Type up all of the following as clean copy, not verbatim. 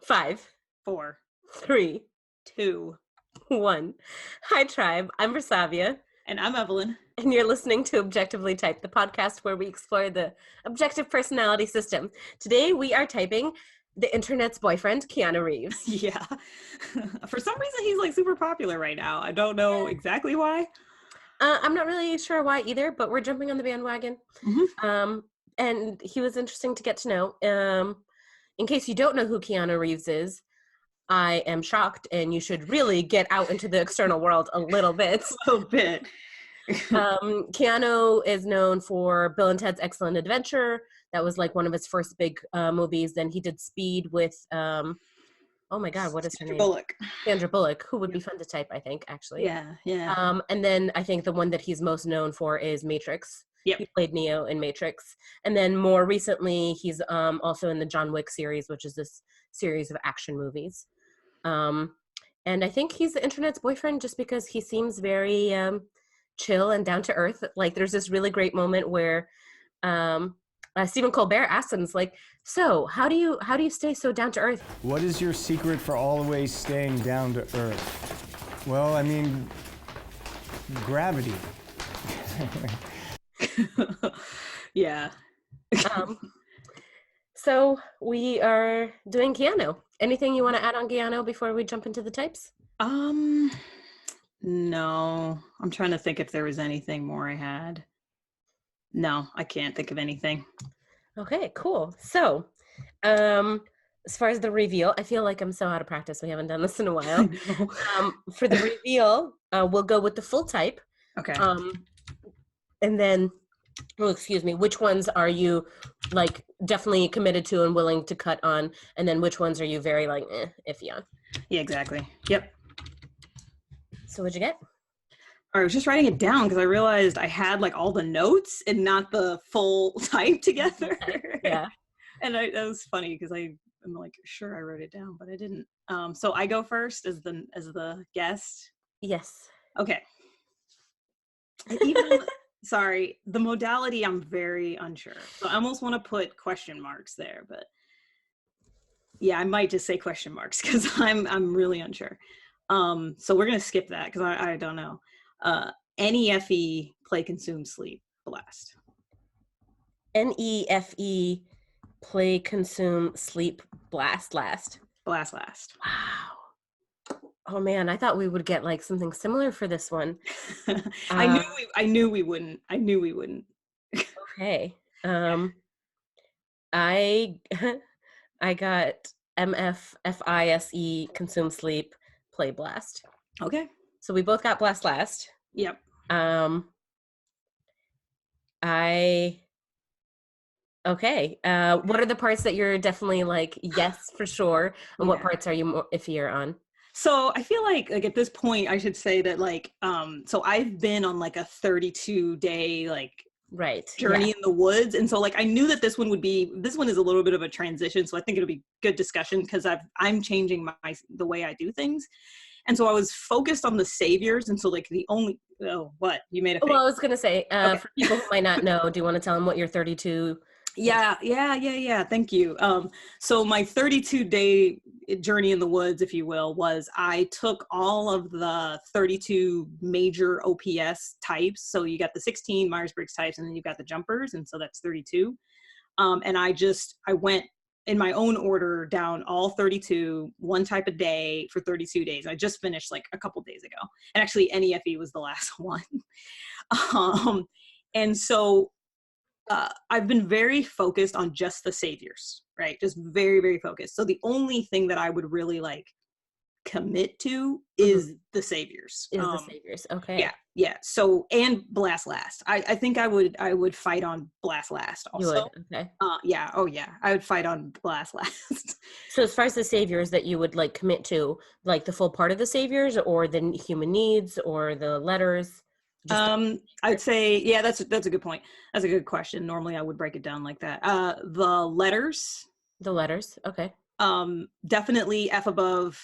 5, 4, 3, 2, 1. Hi, Tribe. I'm Versavia. and I'm Evelyn. And you're listening to Objectively Type, the podcast where we explore the objective personality system. Today, we are typing the internet's boyfriend, Keanu Reeves. Yeah. For some reason, he's like super popular right now. I don't know exactly why. I'm not really sure why either, but we're jumping on the bandwagon. Mm-hmm. And he was interesting to get to know. In case you don't know who Keanu Reeves is, I am shocked, and you should really get out into the external world a little bit. A little bit. Keanu is known for Bill and Ted's Excellent Adventure. That was like one of his first big movies. Then he did Speed with, oh my God, what is her name? Bullock. Sandra Bullock, who would be fun to type, I think, actually. Yeah. And then I think the one that he's most known for is Matrix. Yep. He played Neo in Matrix. And then more recently, he's also in the John Wick series, which is this series of action movies. And I think he's the internet's boyfriend just because he seems very chill and down to earth. Like, there's this really great moment where Stephen Colbert asks him, like, so how do you stay so down to earth? What is your secret for always staying down to earth? Well, I mean, gravity. Yeah. So we are doing Keanu. Anything you want to add on Keanu before we jump into the types? No. I'm trying to think if there was anything more I had. No, I can't think of anything. Okay, cool. So, as far as the reveal, I feel like I'm so out of practice. We haven't done this in a while. For the reveal, we'll go with the full type. Okay. And then, which ones are you like definitely committed to and willing to cut on? And then which ones are you very like iffy on? Yeah, exactly. Yep. So what'd you get? I was just writing it down because I realized I had like all the notes and not the full type together. Yeah. And that was funny because I'm like, sure, I wrote it down, but I didn't. So I go first as the guest. Yes. Okay. Even sorry, the modality I'm very unsure. So I almost want to put question marks there, but yeah, I might just say question marks because I'm really unsure. So we're gonna skip that because I don't know. NEFE, play, consume, sleep, blast. NEFE, play, consume, sleep, blast, last. Blast last. Wow. Oh man, I thought we would get like something similar for this one. I knew we wouldn't. Okay. I got MFFISE, consume, sleep, play, blast. Okay. So we both got blast last. Yep. Okay. What are the parts that you're definitely like, yes, for sure? And what parts are you more iffier on? So I feel like at this point, I should say that like, so I've been on like a 32-day like journey in the woods. And so like, I knew that this one is a little bit of a transition. So I think it'll be good discussion because I'm changing the way I do things. And so I was focused on the saviors. And so like what? You made a face. Well, I was going to say, okay. For people who might not know, do you want to tell them what your 32? Yeah. Thank you. So my 32-day journey in the woods, if you will, was I took all of the 32 major OPS types. So you got the 16 Myers-Briggs types, and then you've got the jumpers. And so that's 32. And I went in my own order down all 32, one type a day for 32 days. I just finished like a couple days ago. And actually NEFE was the last one. And so I've been very focused on just the saviors, right? Just very, very focused. So the only thing that I would really like commit to is the saviors. The saviors. Okay. Yeah. So, and blast last. I think I would fight on blast last also. You would? Okay. Yeah. Oh yeah. I would fight on blast last. So as far as the saviors that you would like commit to, like the full part of the saviors or the human needs or the letters? I'd say, yeah, that's a good point. That's a good question. Normally I would break it down like that. The letters. The letters. Okay. Definitely F above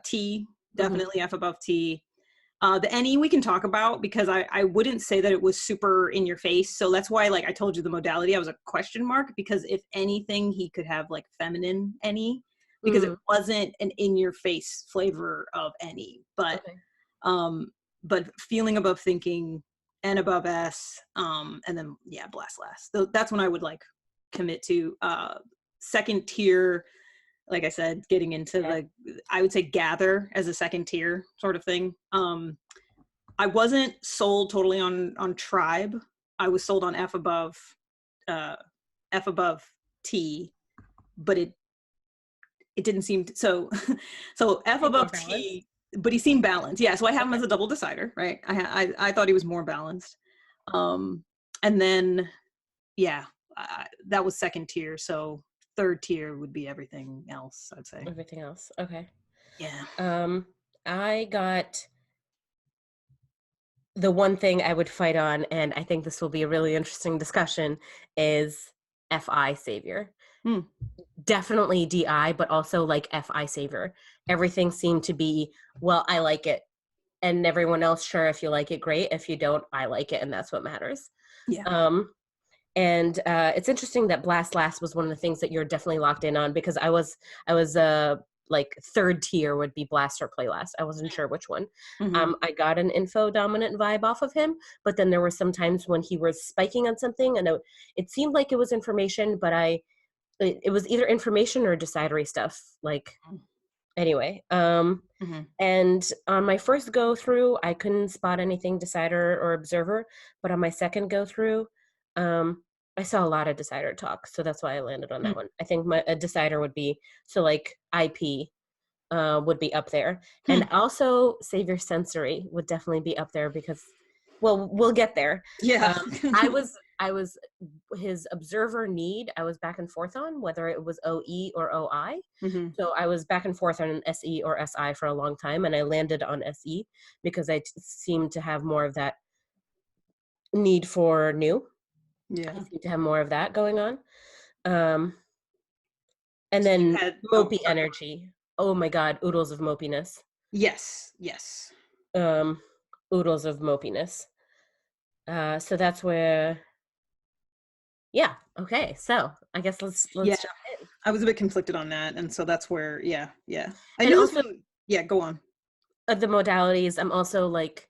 T. Definitely F above T. The NE we can talk about because I wouldn't say that it was super in your face. So that's why, like I told you, the modality, I was a question mark because if anything, he could have like feminine NE. because it wasn't an in-your-face flavor of any. But feeling above thinking and above S, and then blast last. So that's when I would like commit to. Second tier, like I said, getting into I would say gather as a second tier sort of thing. I wasn't sold totally on tribe. I was sold on F above T, but it didn't seem to, so F above T, but he seemed balanced. Yeah, so I have him as a double decider, right? I thought he was more balanced. And then that was second tier. So third tier would be everything else, I'd say. Everything else. Okay. Yeah. I got the one thing I would fight on, and I think this will be a really interesting discussion, is FI savior. Definitely DI, but also like FI savior. Everything seemed to be, well, I like it. And everyone else, sure, if you like it, great. If you don't, I like it, and that's what matters. Yeah. And it's interesting that Blast Last was one of the things that you're definitely locked in on, because I was like third tier would be Blast or Play Last. I wasn't sure which one. I got an info dominant vibe off of him, but then there were some times when he was spiking on something, and it seemed like it was information, but it was either information or decidery stuff. Like, anyway. And on my first go through, I couldn't spot anything decider or observer, but on my second go through, I saw a lot of decider talk, so that's why I landed on that one. I think a decider would be, so like IP would be up there. And also Savior Sensory would definitely be up there because, well, we'll get there. Yeah. I was his observer need, I was back and forth on whether it was OE or OI. So I was back and forth on an SE or SI for a long time, and I landed on SE because I seemed to have more of that need for new. Yeah. I seem to have more of that going on. And then mopey energy. Oh my God, oodles of mopiness. Yes. Oodles of mopiness. So that's where, yeah. Okay. So I guess let's jump in. I was a bit conflicted on that, and so that's where, I and knew also, go on. Of the modalities, I'm also like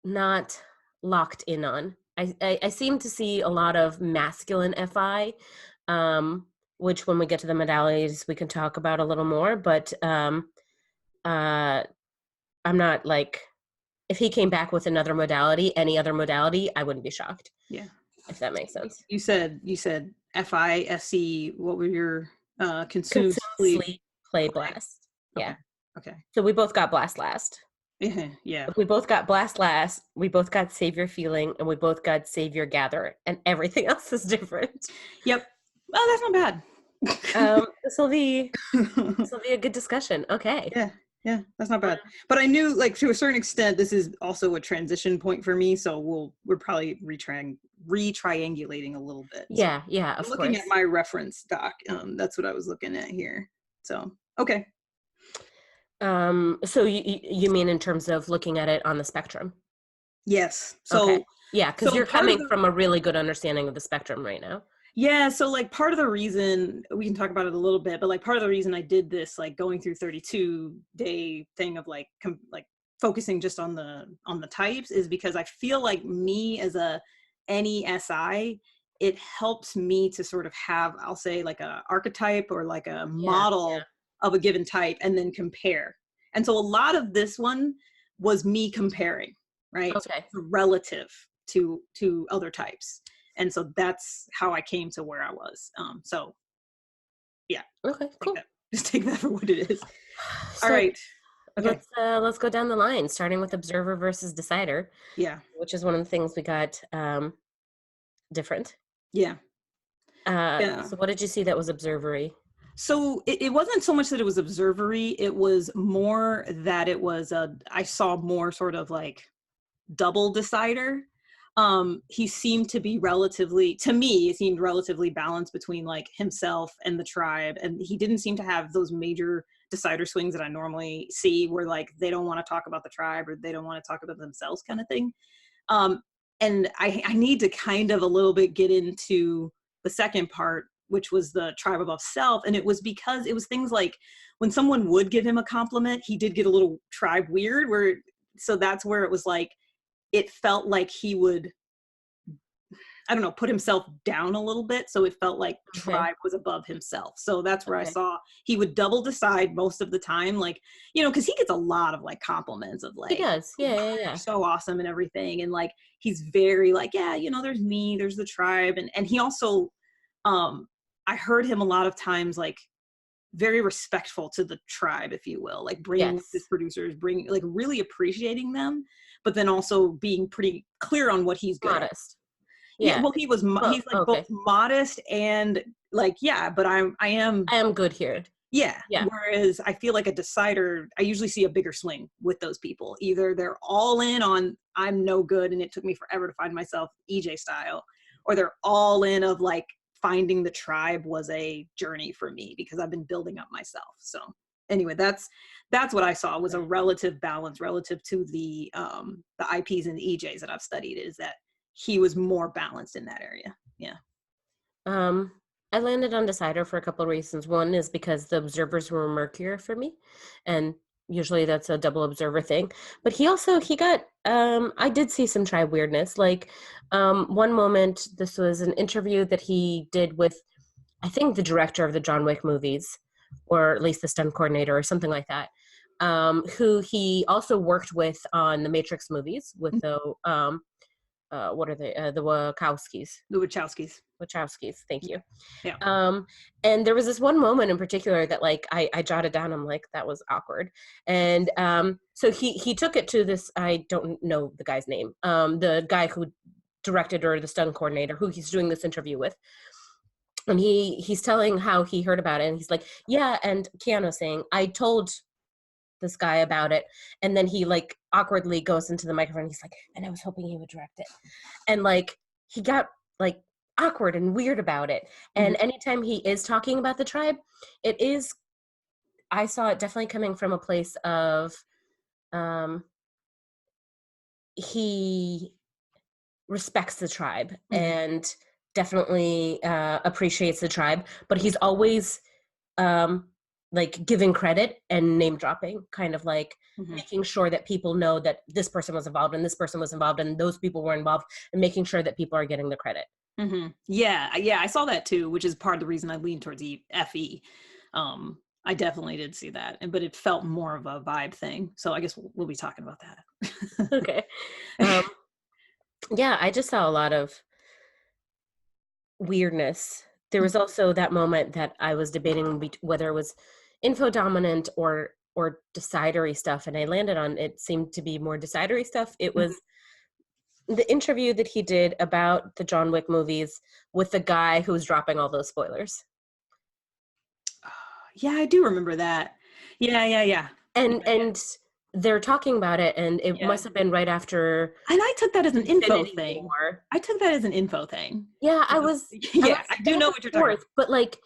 not locked in on. I seem to see a lot of masculine FI, which when we get to the modalities we can talk about a little more. But I'm not like, if he came back with another modality, any other modality, I wouldn't be shocked. Yeah. If that makes sense. You said FI, SE, what were your consume, sleep, play, blast. Yeah. Okay. So we both got blast last. Yeah. We both got blast last. We both got savior feeling, and we both got savior gather, and everything else is different. Yep. Well, that's not bad. This will be a good discussion. Okay. Yeah, that's not bad. But I knew, like, to a certain extent, this is also a transition point for me. So we're probably re-triangulating a little bit. Yeah, so yeah, of course. Looking at my reference doc, that's what I was looking at here. So okay. So you mean in terms of looking at it on the spectrum? Yes. So okay. Yeah, because you're coming from a really good understanding of the spectrum right now. Yeah, so like part of the reason, we can talk about it a little bit, but like part of the reason I did this, like going through 32-day thing of like focusing just on the types, is because I feel like me as a NESI, it helps me to sort of have, I'll say, like a archetype or like a model of a given type and then compare. And so a lot of this one was me comparing, right? Okay. So relative to other types. And so that's how I came to where I was. So yeah. Okay, cool. Just take that for what it is. So all right. Okay. Let's go down the line, starting with observer versus decider. Yeah. Which is one of the things we got different. Yeah. So what did you see that was observery? So it wasn't so much that it was observery. It was more that it was I saw more sort of like double decider. He seemed to be relatively balanced between like himself and the tribe. And he didn't seem to have those major decider swings that I normally see where like they don't want to talk about the tribe or they don't want to talk about themselves kind of thing. And I need to kind of a little bit get into the second part which was the tribe above self. And it was because it was things like when someone would give him a compliment, he did get a little tribe weird so that's where it was like, it felt like he would, I don't know, put himself down a little bit. So it felt like Okay. tribe was above himself. So that's where I Okay. saw he would double decide most of the time, like, because he gets a lot of like compliments of He like, does. Yeah, "Wow, yeah, you're yeah. so awesome and everything. And like, he's very like, yeah, there's me, there's the tribe. And he also, I heard him a lot of times, like, very respectful to the tribe, if you will, like bringing his Yes. producers, like really appreciating them, but then also being pretty clear on what he's good at. Modest. Yeah, Yeah. well, Well, he's like both okay. modest and like, yeah, but I am, I am good here. yeah. Yeah. Whereas I feel like a decider, I usually see a bigger swing with those people. Either they're all in on I'm no good and it took me forever to find myself, EJ style, or they're all in of like finding the tribe was a journey for me because I've been building up myself. So anyway, that's what I saw was a relative balance relative to the IPs and the EJs that I've studied, is that he was more balanced in that area. Yeah. Um, I landed on Decider for a couple of reasons. One is because the observers were murkier for me, and usually that's a double observer thing. But he got I did see some tribe weirdness. Like one moment, this was an interview that he did with, I think, the director of the John Wick movies, or at least the stunt coordinator or something like that, who he also worked with on the Matrix movies with the what are they? The Wachowskis. The Wachowskis. Wachowskis, thank you. Yeah. And there was this one moment in particular that like I jotted down. I'm like, that was awkward. And so he took it to this, I don't know the guy's name, the guy who directed, or the stunt coordinator who he's doing this interview with. And he's telling how he heard about it, and he's like, yeah, and Keanu saying, I told this guy about it, and then he like awkwardly goes into the microphone, he's like, and I was hoping he would direct it. And like he got like awkward and weird about it. And anytime he is talking about the tribe, I saw it definitely coming from a place of he respects the tribe and definitely appreciates the tribe, but he's always like giving credit and name dropping, kind of like making sure that people know that this person was involved and this person was involved and those people were involved, and making sure that people are getting the credit. Yeah, I saw that too, which is part of the reason I leaned towards FE. I definitely did see that, but it felt more of a vibe thing. So I guess we'll be talking about that. Okay. Yeah, I just saw a lot of weirdness. There was also that moment that I was debating whether it was info dominant or decidery stuff, and I landed on it seemed to be more decidery stuff. It was the interview that he did about the John Wick movies with the guy who was dropping all those spoilers. Yeah, I do remember that. Yeah. And they're talking about it, and it must have been right after. And I took that as an info Infinity thing. War. I took that as an info thing. Yeah, I was. Yeah, I do know what you're talking about. But like,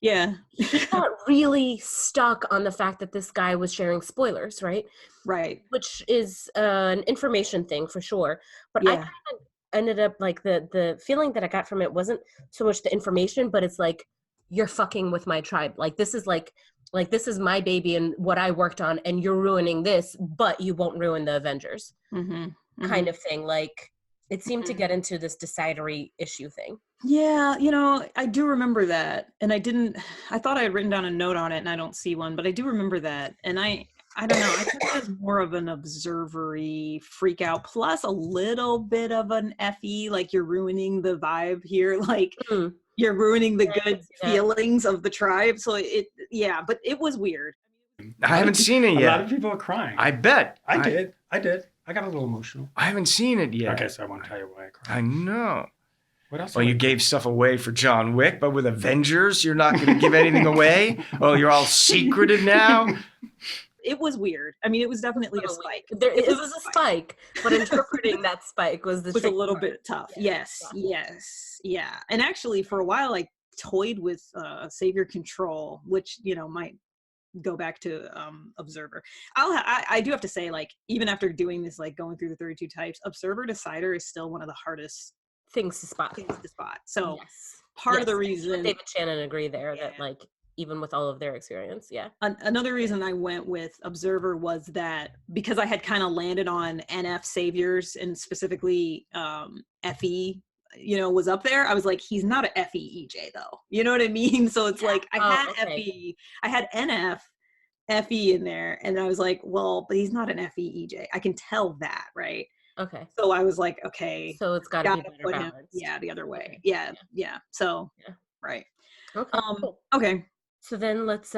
yeah, he got really stuck on the fact that this guy was sharing spoilers, right? Right. Which is an information thing for sure. But I kind of ended up like the feeling that I got from it wasn't so much the information, but it's like, you're fucking with my tribe. Like this is like this is my baby and what I worked on, and you're ruining this, but you won't ruin the Avengers. Kind of thing. Like it seemed to get into this decidery issue thing. Yeah, I do remember that. And I thought I had written down a note on it and I don't see one, but I do remember that. And I don't know, I took it as more of an observery freak out, plus a little bit of an FE, like you're ruining the vibe here. Like you're ruining the good feelings of the tribe. So but it was weird. I haven't seen it yet. A lot of people are crying. I bet. I did. I got a little emotional. I haven't seen it yet. Okay, so I won't tell you why I cried. I know. What else? Well, you gave stuff away for John Wick, but with Avengers, you're not going to give anything away? Oh, you're all secreted now? It was weird. I mean, it was definitely a spike. It was a spike, but interpreting that spike was a little bit tough. Yes. Yeah. And actually, for a while, I toyed with Savior Control, which, might go back to Observer. I do have to say, like, even after doing this, like going through the 32 types, Observer Decider is still one of the hardest things to spot. So part of Yes, the you and reason, David Shannon agree there yeah. that like even with all of their experience, yeah. Another reason I went with Observer was that because I had kind of landed on NF saviors and specifically FE, was up there. I was like, he's not a FE EJ though. You know what I mean? So it's like I had okay. FE, I had NF, FE in there, and I was like, well, but he's not an FE EJ. I can tell that, right? Okay. So I was like, okay, So it's got to be gotta better put him, balanced. the other way. Okay. Yeah, yeah. So, Yeah. right. Okay. Cool. Okay. So then let's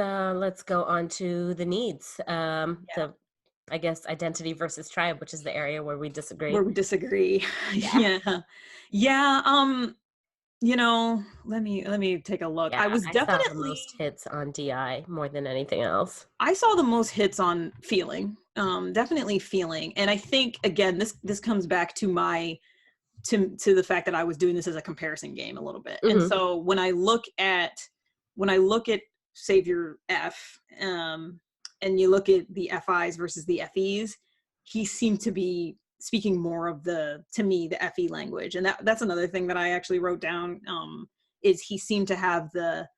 go on to the needs. Yeah. The I guess identity versus tribe, which is the area where we disagree. Where we disagree. Yeah. Yeah. Yeah. Let me take a look. Yeah, I saw the most hits on DI more than anything else. I saw the most hits on feeling. Definitely feeling. And I think again, this comes back to to the fact that I was doing this as a comparison game a little bit. And Mhm. so when I look at Savior F, and you look at the FIs versus the FEs, he seemed to be speaking more of to me, the FE language. And that's another thing that I actually wrote down, is he seemed to have the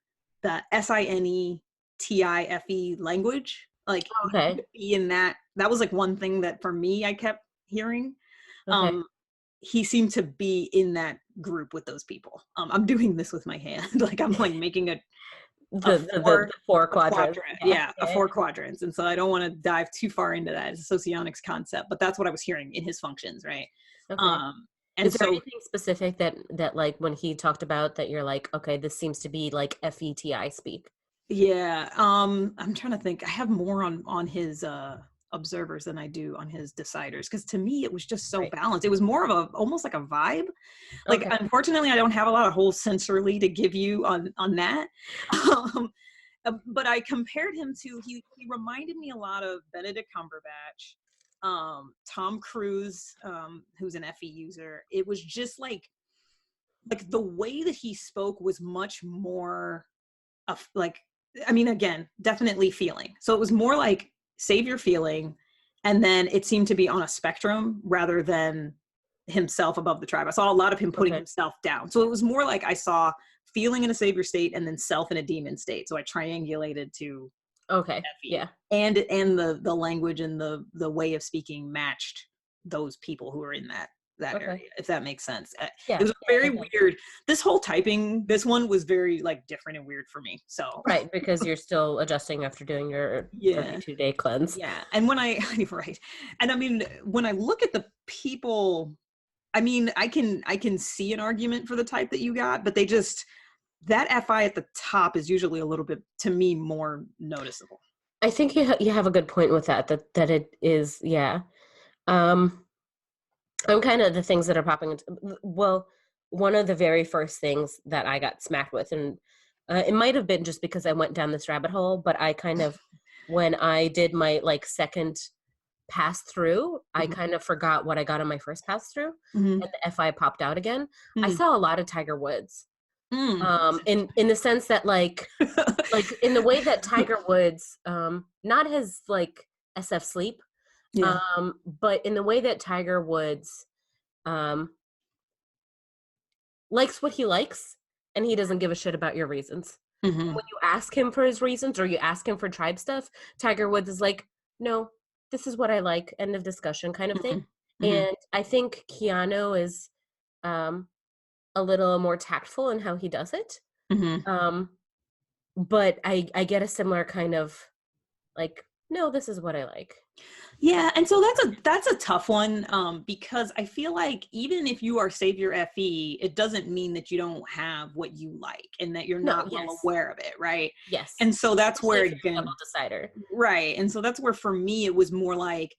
SINETIFE language. Like Okay. be in that was like one thing that for me, I kept hearing. Okay. He seemed to be in that group with those people. I'm doing this with my hand. Like I'm like making a The four quadrants. quadrant. Yeah. Yeah, a 4 quadrants. And so I don't want to dive too far into that. It's a socionics concept, but that's what I was hearing in his functions, right? Okay. And Is there so anything specific that like when he talked about that you're like, okay, this seems to be like FETI speak? yeah, I'm trying to think. I have more on his observers than I do on his deciders, because to me it was just so Right. balanced. It was more of a almost like a vibe. Like Okay. unfortunately I don't have a lot of whole sensorily to give you on that. um, but I compared him to he reminded me a lot of Benedict Cumberbatch, Tom Cruise, who's an FE user. It was just like the way that he spoke was much more of like, I mean, again, definitely feeling. So it was more like save your feeling, and then it seemed to be on a spectrum rather than himself above the tribe. I saw a lot of him putting Okay. himself down. So it was more like I saw feeling in a savior state and then self in a demon state. So I triangulated to Okay. FE. Yeah. And the language and the way of speaking matched those people who were in that Okay. area, if that makes sense. Yeah. It was very Okay. weird. This whole typing, this one was very like different and weird for me. So Right, because you're still adjusting after doing your yeah. 32-day cleanse. Yeah. And when right. And I mean, when I look at the people, I mean, I can see an argument for the type that you got, but they just, that FI at the top is usually a little bit, to me, more noticeable. I think you have a good point with that it is, yeah. I'm kind of the things that are popping into, well, one of the very first things that I got smacked with, and it might have been just because I went down this rabbit hole, but I kind of, when I did my like second pass through, I kind of forgot what I got on my first pass through, Mm-hmm. and the FI popped out again. I Mm. saw a lot of Tiger Woods. Mm. In the sense that like in the way that Tiger Woods, not his like SF sleep, Yeah. but in the way that Tiger Woods likes what he likes, and he doesn't give a shit about your reasons. Mm-hmm. When you ask him for his reasons or you ask him for tribe stuff, Tiger Woods is like, no, this is what I like, end of discussion kind of thing. Mm-hmm. And I think Keanu is a little more tactful in how he does it. Mm-hmm. But I get a similar kind of like, no, this is what I like. Yeah, and so that's a tough one, because I feel like even if you are Savior FE, it doesn't mean that you don't have what you like and that you're not well aware of it, right? Yes. And so that's where again, double decider. right? And so that's where for me it was more like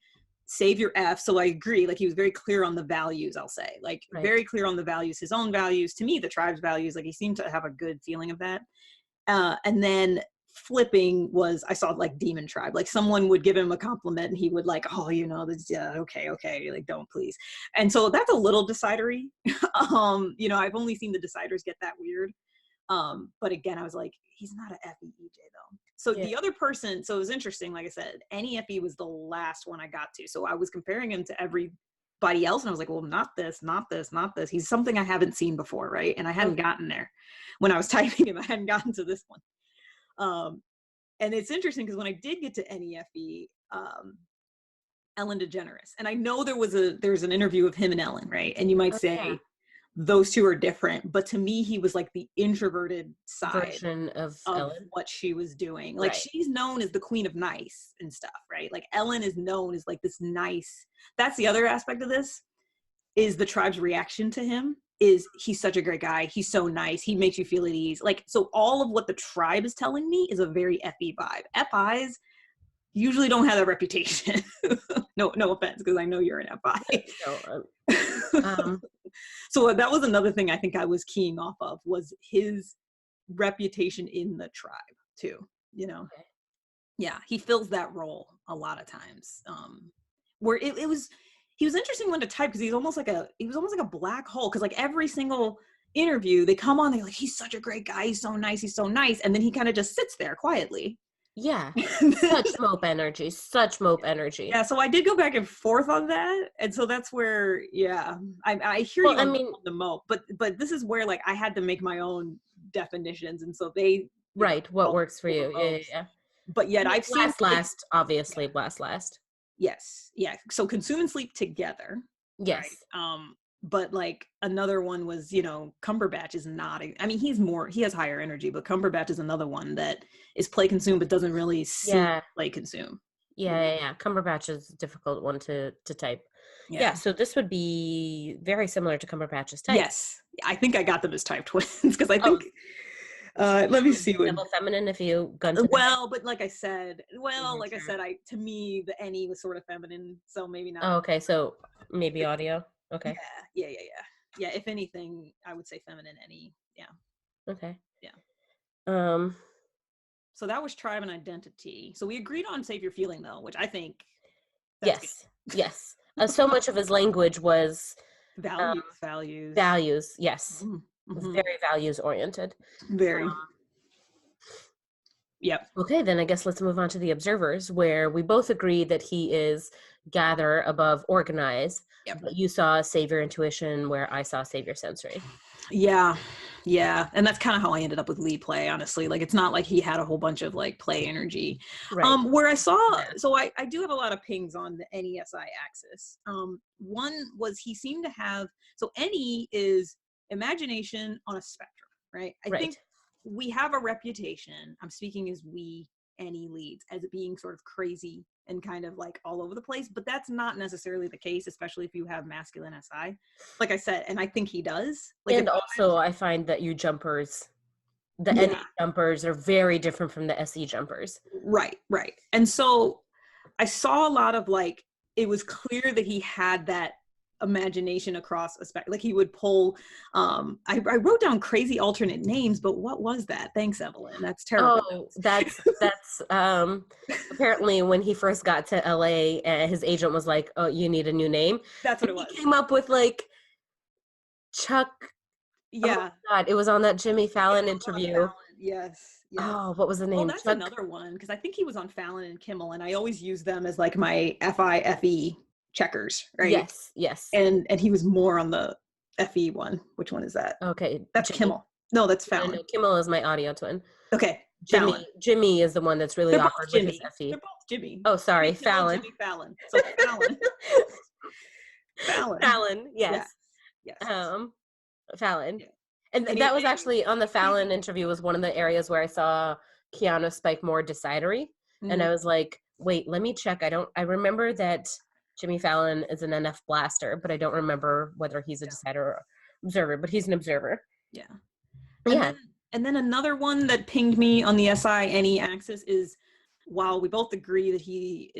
Savior F. So I agree, like he was very clear on the values. I'll say, like very clear on the values, his own values. To me, the tribe's values, like he seemed to have a good feeling of that. And then flipping was, I saw like demon tribe, like someone would give him a compliment and he would like, oh, this, yeah, okay, like don't please. And so that's a little decidery. I've only seen the deciders get that weird. But again, I was like, he's not an FE EJ though. So the other person, so it was interesting, like I said, NEFE was the last one I got to. So I was comparing him to every everybody else. And I was like, well, not this, not this, not this. He's something I haven't seen before, right? And I hadn't gotten there. When I was typing him, I hadn't gotten to this one. And it's interesting because when I did get to NEFE, Ellen DeGeneres, and I know there's an interview of him and Ellen, right? And you might say those two are different, but to me, he was like the introverted side version of Ellen. What she was doing. Like she's known as the queen of nice and stuff, right? Like Ellen is known as like this nice. That's the other aspect of this, is the tribe's reaction to him is he's such a great guy. He's so nice. He makes you feel at ease. Like, so all of what the tribe is telling me is a very FE vibe. FIs usually don't have that reputation. No offense, because I know you're an FI. So that was another thing I think I was keying off of, was his reputation in the tribe too, you know? Okay. Yeah, he fills that role a lot of times. Where he was interesting one to type, because he was almost like a black hole, because like every single interview they come on, they're like, he's such a great guy, he's so nice, and then he kind of just sits there quietly. Yeah. Such mope energy. Yeah, so I did go back and forth on that, and so that's where I hear you on the mope, but this is where like I had to make my own definitions, and so they what works for you. Yeah. But yet I've seen last obviously blast last. Yes. Yeah. So consume and sleep together. Yes. Right? But like another one was, you know, Cumberbatch is not, he has higher energy, but Cumberbatch is another one that is play consume, but doesn't really play consume. Yeah. Cumberbatch is a difficult one to type. Yeah. So this would be very similar to Cumberbatch's type. Yes. I think I got them as type twins, because I think, let me see. Double feminine if you but like I said, to me, the NE was sort of feminine, so maybe not. Oh, okay. So maybe audio. Okay. Yeah. If anything, I would say feminine NE. Yeah. Okay. Yeah. So that was tribe and identity. So we agreed on save your feeling though, which I think. Yes. So much of his language was values. Yes. Mm-hmm. It's very values oriented. Very. Yep. Okay, then I guess let's move on to the observers, where we both agree that he is gather above organize. Yep. But you saw savior intuition, where I saw savior sensory. Yeah. And that's kind of how I ended up with Lee play, honestly. Like, it's not like he had a whole bunch of like play energy. Right. Where I saw, so I do have a lot of pings on the NESI axis. One was he seemed to have, so NE is imagination on a spectrum, right? I think we have a reputation, I'm speaking as we NE leads, as it being sort of crazy and kind of like all over the place, but that's not necessarily the case, especially if you have masculine SI, like I said, and I think he does. Like, and also I find that you jumpers, the NE jumpers are very different from the SE jumpers. Right. And so I saw a lot of like, it was clear that he had that imagination across a spectrum. Like he would pull, I wrote down crazy alternate names, but what was that? Thanks, Evelyn. That's terrible. Oh, that's apparently when he first got to LA, his agent was like, "Oh, you need a new name." That's what it was. He came up with like Chuck. Yeah. Oh God, it was on that Jimmy Fallon interview. Yes. Oh, what was the name? Well, that's another one, because I think he was on Fallon and Kimmel, and I always use them as like my FIFE checkers, right? Yes. And he was more on the FE one. Which one is that? Okay. That's Jimmy. Kimmel. No, that's Fallon. No, Kimmel is my audio twin. Okay. Jimmy is the one that's really awkward with his FE. They're both Jimmy. Oh, sorry. Fallon. Jimmy Fallon. So Fallon. Yes. Fallon. Yeah. And that was actually on the Fallon interview, was one of the areas where I saw Keanu spike more decidery. Mm-hmm. And I was like, wait, let me check. I remember that Jimmy Fallon is an NF blaster, but I don't remember whether he's a decider or observer, but he's an observer. Yeah. And then another one that pinged me on the SI-NE axis is, while we both agree that he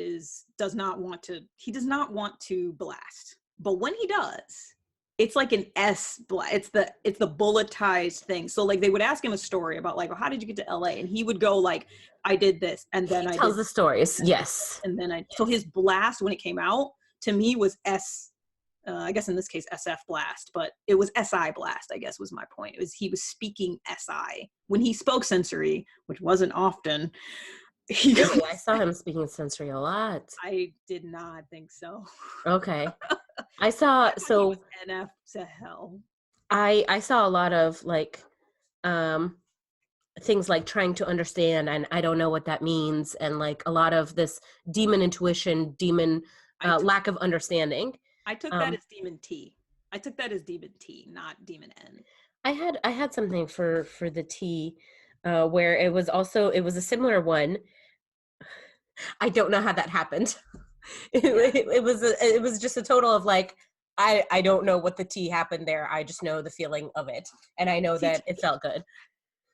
does not want to blast, but when he does, it's like an S blast. It's the bulletized thing. So like they would ask him a story about like, well, how did you get to LA? And he would go like, I did this, and then I tells the stories. Yes. And then so his blast when it came out to me was I guess in this case SF blast, but it was SI blast, I guess was my point. He was speaking SI when he spoke sensory, which wasn't often. I saw him speaking sensory a lot. I did not think so. Okay. I saw I thought he was NF to hell. I saw a lot of like things like trying to understand and I don't know what that means and like a lot of this demon intuition, demon lack of understanding. I took that as demon T. I took that as demon T, not demon N. I had something for the T where it was a similar one. I don't know how that happened. It was just a total of like I don't know what the T happened there. I just know the feeling of it, and I know that it felt good.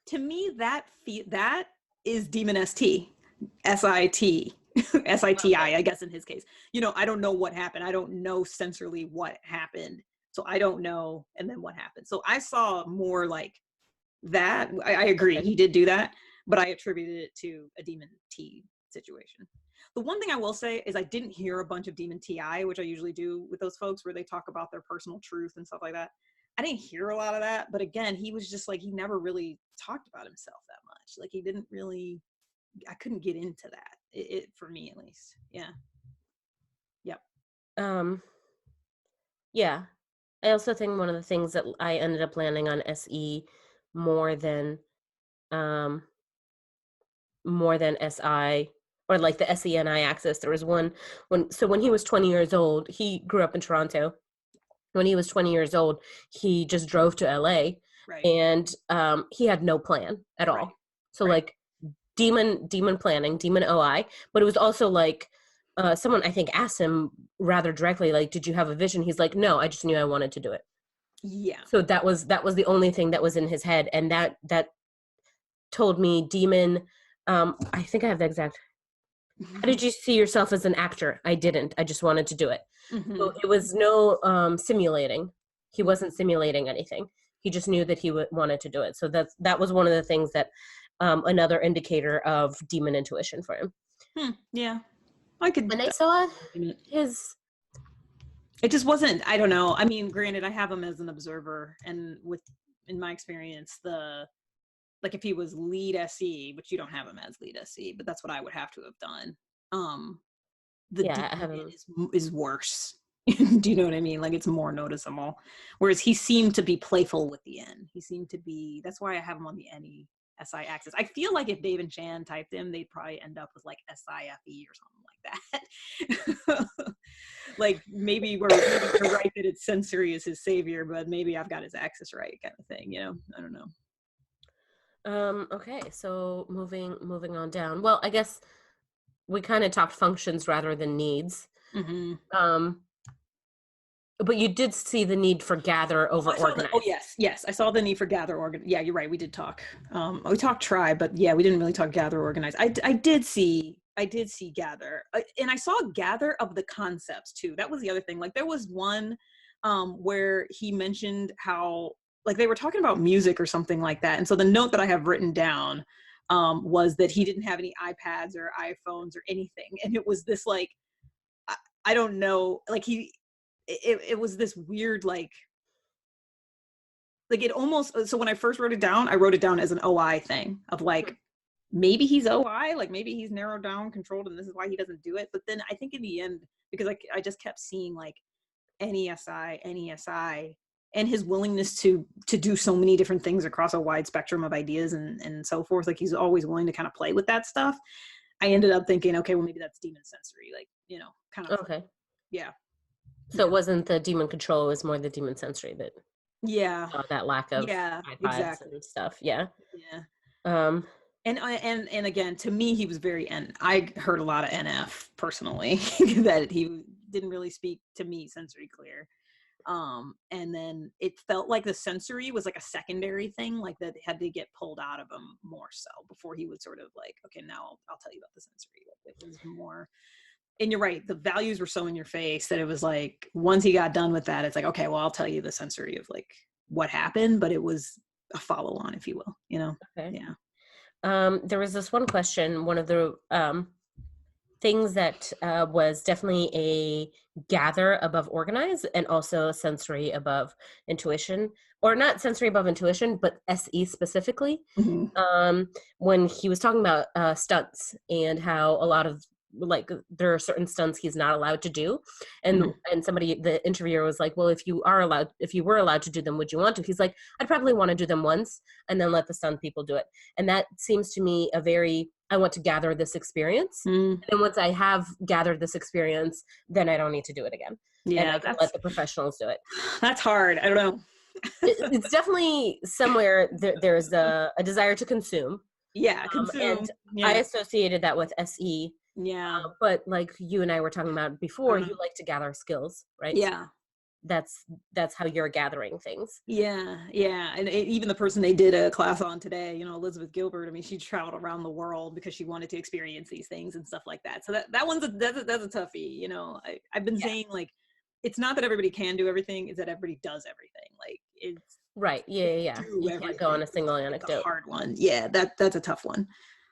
To me, that is demon ST, SIT, SITI, I guess in his case. You know, I don't know what happened. I don't know sensorily what happened. So I don't know, and then what happened. So I saw more like that. I agree, he did do that, but I attributed it to a demon T situation. The one thing I will say is I didn't hear a bunch of demon TI, which I usually do with those folks where they talk about their personal truth and stuff like that. I didn't hear a lot of that, but again, he was just like, he never really talked about himself that much. Like he didn't really, I couldn't get into that. It for me at least. Yeah. Yep. Yeah. I also think one of the things that I ended up landing on SE more than SI or like the SENI axis. There was one when he was 20 years old, he grew up in Toronto. When he was 20 years old, he just drove to LA and he had no plan at all. So like demon planning, demon OI, but it was also like someone I think asked him rather directly, like, did you have a vision? He's like, no, I just knew I wanted to do it. Yeah. So that was the only thing that was in his head. And that told me demon, I think I have the exact, how did you see yourself as an actor? I didn't, I just wanted to do it. So it was no simulating. He wasn't simulating anything. He just knew that he wanted to do it. So that was one of the things that another indicator of demon intuition for him. Yeah. I could. And I saw his. It just wasn't. I don't know. I mean, granted, I have him as an observer, and in my experience, like if he was lead SE, which you don't have him as lead SE, but that's what I would have to have done. The is worse. Do you know what I mean? Like it's more noticeable. Whereas he seemed to be playful with the N. He seemed to be. That's why I have him on the NE SI axis. I feel like if Dave and Chan typed him, they'd probably end up with like SIFE or something like that. Like maybe you're right that it's sensory is his savior, but maybe I've got his axis right, kind of thing. You know, I don't know. Okay, so moving on down. Well, I guess we kind of talked functions rather than needs. But you did see the need for gather over organize. Yes. I saw the need for gather organize. Yeah, you're right. We did talk. We talked try, but yeah, we didn't really talk gather organize. I did see gather, and I saw gather of the concepts too. That was the other thing. Like there was one where he mentioned how like they were talking about music or something like that, and so the note that I have written down was that he didn't have any iPads or iPhones or anything, and it was this like I don't know, like it was this weird like it almost, so when I first wrote it down, I wrote it down as an OI thing of like maybe he's OI, like maybe he's narrowed down, controlled, and this is why he doesn't do it. But then I think in the end, because like I just kept seeing like NESI, and his willingness to do so many different things across a wide spectrum of ideas and so forth, like he's always willing to kind of play with that stuff. I ended up thinking, okay, well maybe that's demon sensory, like, you know, kind of. Okay. Yeah. So it wasn't the demon control, it was more the demon sensory that that lack of iPads and stuff. Yeah. And again, to me, he was very I heard a lot of NF personally that he didn't really speak to me sensory clear. And then it felt like the sensory was like a secondary thing, like that had to get pulled out of him more so before he would sort of like, okay, now I'll tell you about the sensory. Like it was more. And you're right, the values were so in your face that it was like, once he got done with that, it's like, okay, well, I'll tell you the sensory of like what happened, but it was a follow on, if you will, you know? Okay. Yeah. There was this one question, one of the things that was definitely a gather above organize and also sensory above intuition, or not sensory above intuition, but SE specifically. When he was talking about stunts and how a lot of like there are certain stunts he's not allowed to do, and the interviewer was like, well, if you were allowed to do them, would you want to? He's like, I'd probably want to do them once and then let the stunt people do it. And that seems to me I want to gather this experience, and then once I have gathered this experience, then I don't need to do it again. And I can let the professionals do it. That's hard. I don't know. It's definitely somewhere there's a desire to consume. Yeah, consume. And I associated that with SE. Yeah. But like you and I were talking about before, you like to gather skills, right? Yeah. That's how you're gathering things. Yeah. And even the person they did a class on today, Elizabeth Gilbert, I mean, she traveled around the world because she wanted to experience these things and stuff like that. So that one's that's a toughie. I've been saying, like, it's not that everybody can do everything, it's that everybody does everything. Like, it's right. Yeah. You can't go on a single anecdote. It's a hard one. Yeah, that's a tough one.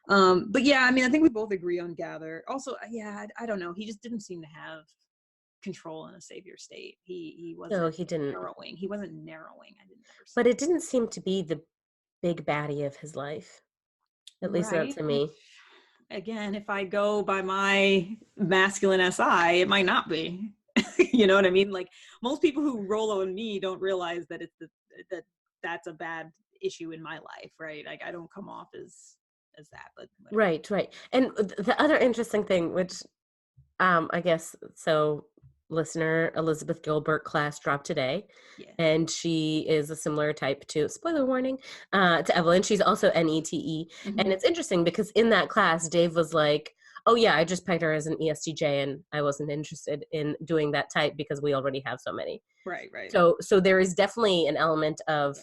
But yeah, I mean, I think we both agree on gather. Also, yeah, I don't know. He just didn't seem to have control in a savior state. He wasn't. No, he didn't. Narrowing. He wasn't narrowing. I didn't ever see. But it didn't seem to be the big baddie of his life. At least not to me. Again, if I go by my masculine SI, it might not be. You know what I mean? Like, most people who roll on me don't realize that that's a bad issue in my life, right? Like, I don't come off as that, but whatever. Right. And the other interesting thing, which I guess, so listener Elizabeth Gilbert class dropped today, and she is a similar type to, spoiler warning, to Evelyn. She's also NETE, and it's interesting because in that class, Dave was like, oh yeah, I just pegged her as an ESTJ, and I wasn't interested in doing that type because we already have so many. Right. So there is definitely an element of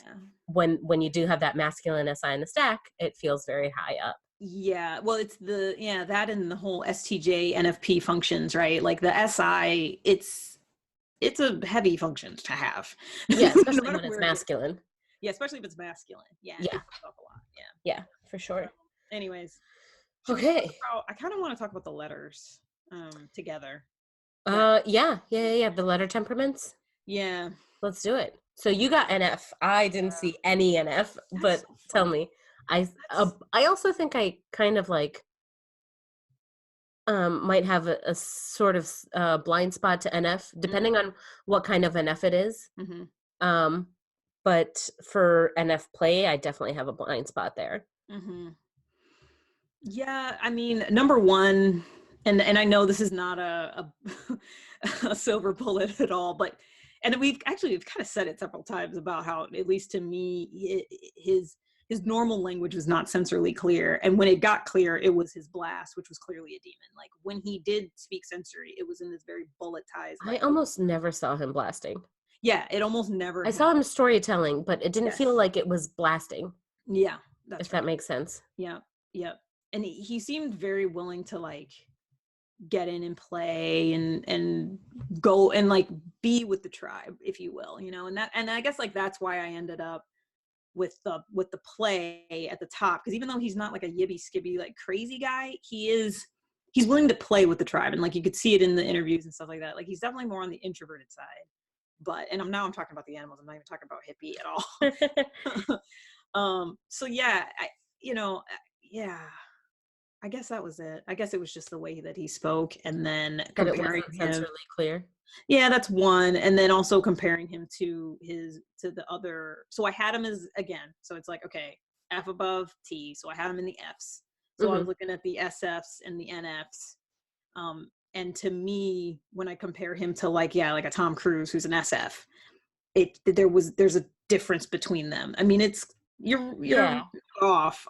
when you do have that masculine SI in the stack, it feels very high up. Yeah, well, it's that and the whole STJ NFP functions, right? Like the SI, it's a heavy function to have. Yeah, especially when it's masculine. Yeah, especially if it's masculine. Yeah. Yeah. It comes off a lot. Yeah, for sure. Anyways. Okay. I kind of want to talk about the letters together. Yeah. The letter temperaments. Yeah. Let's do it. So you got NF. I didn't see any NF, but tell me. I also think I kind of like might have a sort of blind spot to NF, depending on what kind of NF it is. But for NF play, I definitely have a blind spot there. Yeah, I mean, number one, and I know this is not a silver bullet at all, but we've kind of said it several times about how, at least to me, his normal language was not sensorily clear, and when it got clear, it was his blast, which was clearly a demon. Like, when he did speak sensory, it was in this very bulletized. I almost never saw him blasting. Yeah, it almost never. I saw him storytelling, but it didn't feel like it was blasting. Yeah, if that makes sense. Yeah. And he seemed very willing to, like, get in and play and go and, like, be with the tribe, if you will, and I guess, like, that's why I ended up with the play at the top, because even though he's not like a yibby skibby, like, crazy guy, he's willing to play with the tribe, and, like, you could see it in the interviews and stuff like that. Like, he's definitely more on the introverted side, but I'm talking about the animals. I'm not even talking about hippie at all. So yeah, I guess that was it. I guess it was just the way that he spoke, and then comparing him. Sensorily clear. Yeah, that's one, and then also comparing him to the other. So I had him as, again. So it's like, okay, F above T. So I had him in the Fs. So I was looking at the SFs and the NFs. And to me, when I compare him to like a Tom Cruise who's an SF, there's a difference between them. I mean, you're off.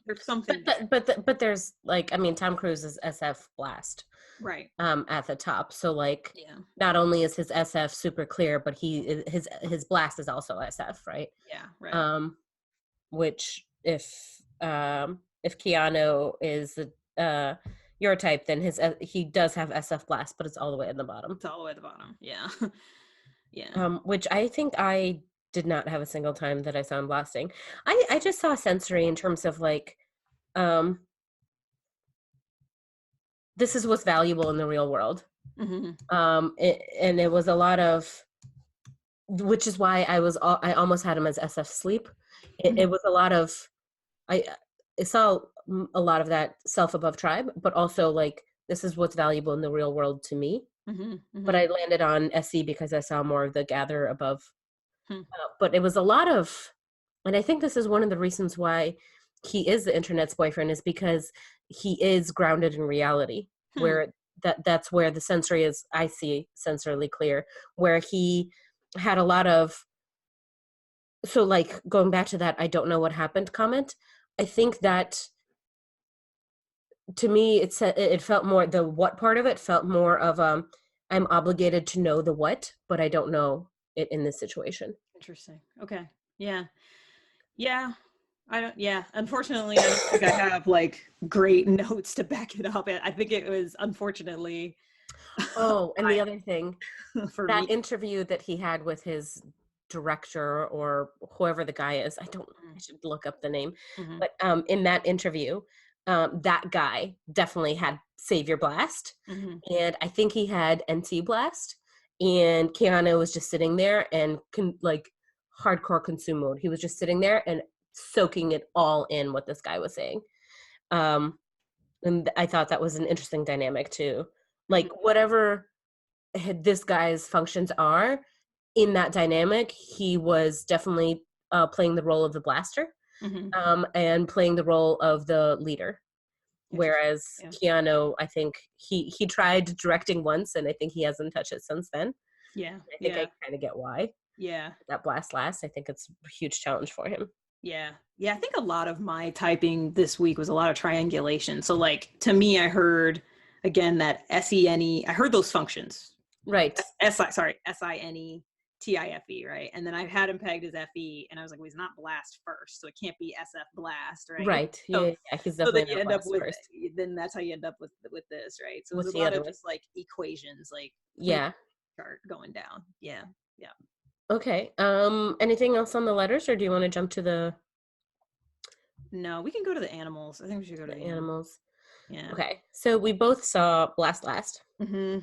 There's something, but there's, like, I mean, Tom Cruise is SF blast, right? At the top. So, like, not only is his SF super clear, but his blast is also SF, right? Yeah, right. Which if Keanu is your type, then he does have SF blast, but it's all the way at the bottom. It's all the way at the bottom. Yeah. Which I think I did not have a single time that I saw him blasting. I just saw sensory in terms of, like, this is what's valuable in the real world. And it was a lot of, which is why I almost had him as SF sleep. It was a lot of, I saw a lot of that self above tribe, but also like this is what's valuable in the real world to me. But I landed on SE because I saw more of the gather above. But it was a lot of, and I think this is one of the reasons why he is the internet's boyfriend, is because he is grounded in reality, where that's where the sensory is, I see, sensorily clear, where he had a lot of, so like going back to that I don't know what happened comment, I think that to me it felt more, the what part of it felt more of I'm obligated to know the what, but I don't know it in this situation. Interesting. Okay. Yeah. Unfortunately, I don't think I have like great notes to back it up. I think it was unfortunately Oh, and the other thing, for that me. interview that he had with his director or whoever the guy is, I should look up the name, but in that interview, that guy definitely had Savior Blast, and I think he had NC Blast, and Keanu was just sitting there and like hardcore consume mode. He was just sitting there and soaking it all in what this guy was saying. And I thought that was an interesting dynamic too. Like whatever this guy's functions are in that dynamic, he was definitely playing the role of the blaster, and playing the role of the leader. Whereas Keanu, I think he tried directing once, and I think he hasn't touched it since then. Yeah, I think I kind of get why. Yeah, that blast last. I think it's a huge challenge for him. Yeah. I think a lot of my typing this week was a lot of triangulation. So like to me, I heard again that SENE. I heard those functions. Right. SINE TIFE, right? And then I had him pegged as FE, and I was like, well, he's not blast first, so it can't be SF blast, right? Right. So, yeah, he's definitely so then you end not up with first. then that's how you end up with this, right? So What's there's a the lot other of one? just like equations, like chart going down. Yeah. Okay. Anything else on the letters, or do you want to jump to the? No, we can go to the animals. I think we should go to the animals. Yeah. Okay. So we both saw blast last. Mm-hmm.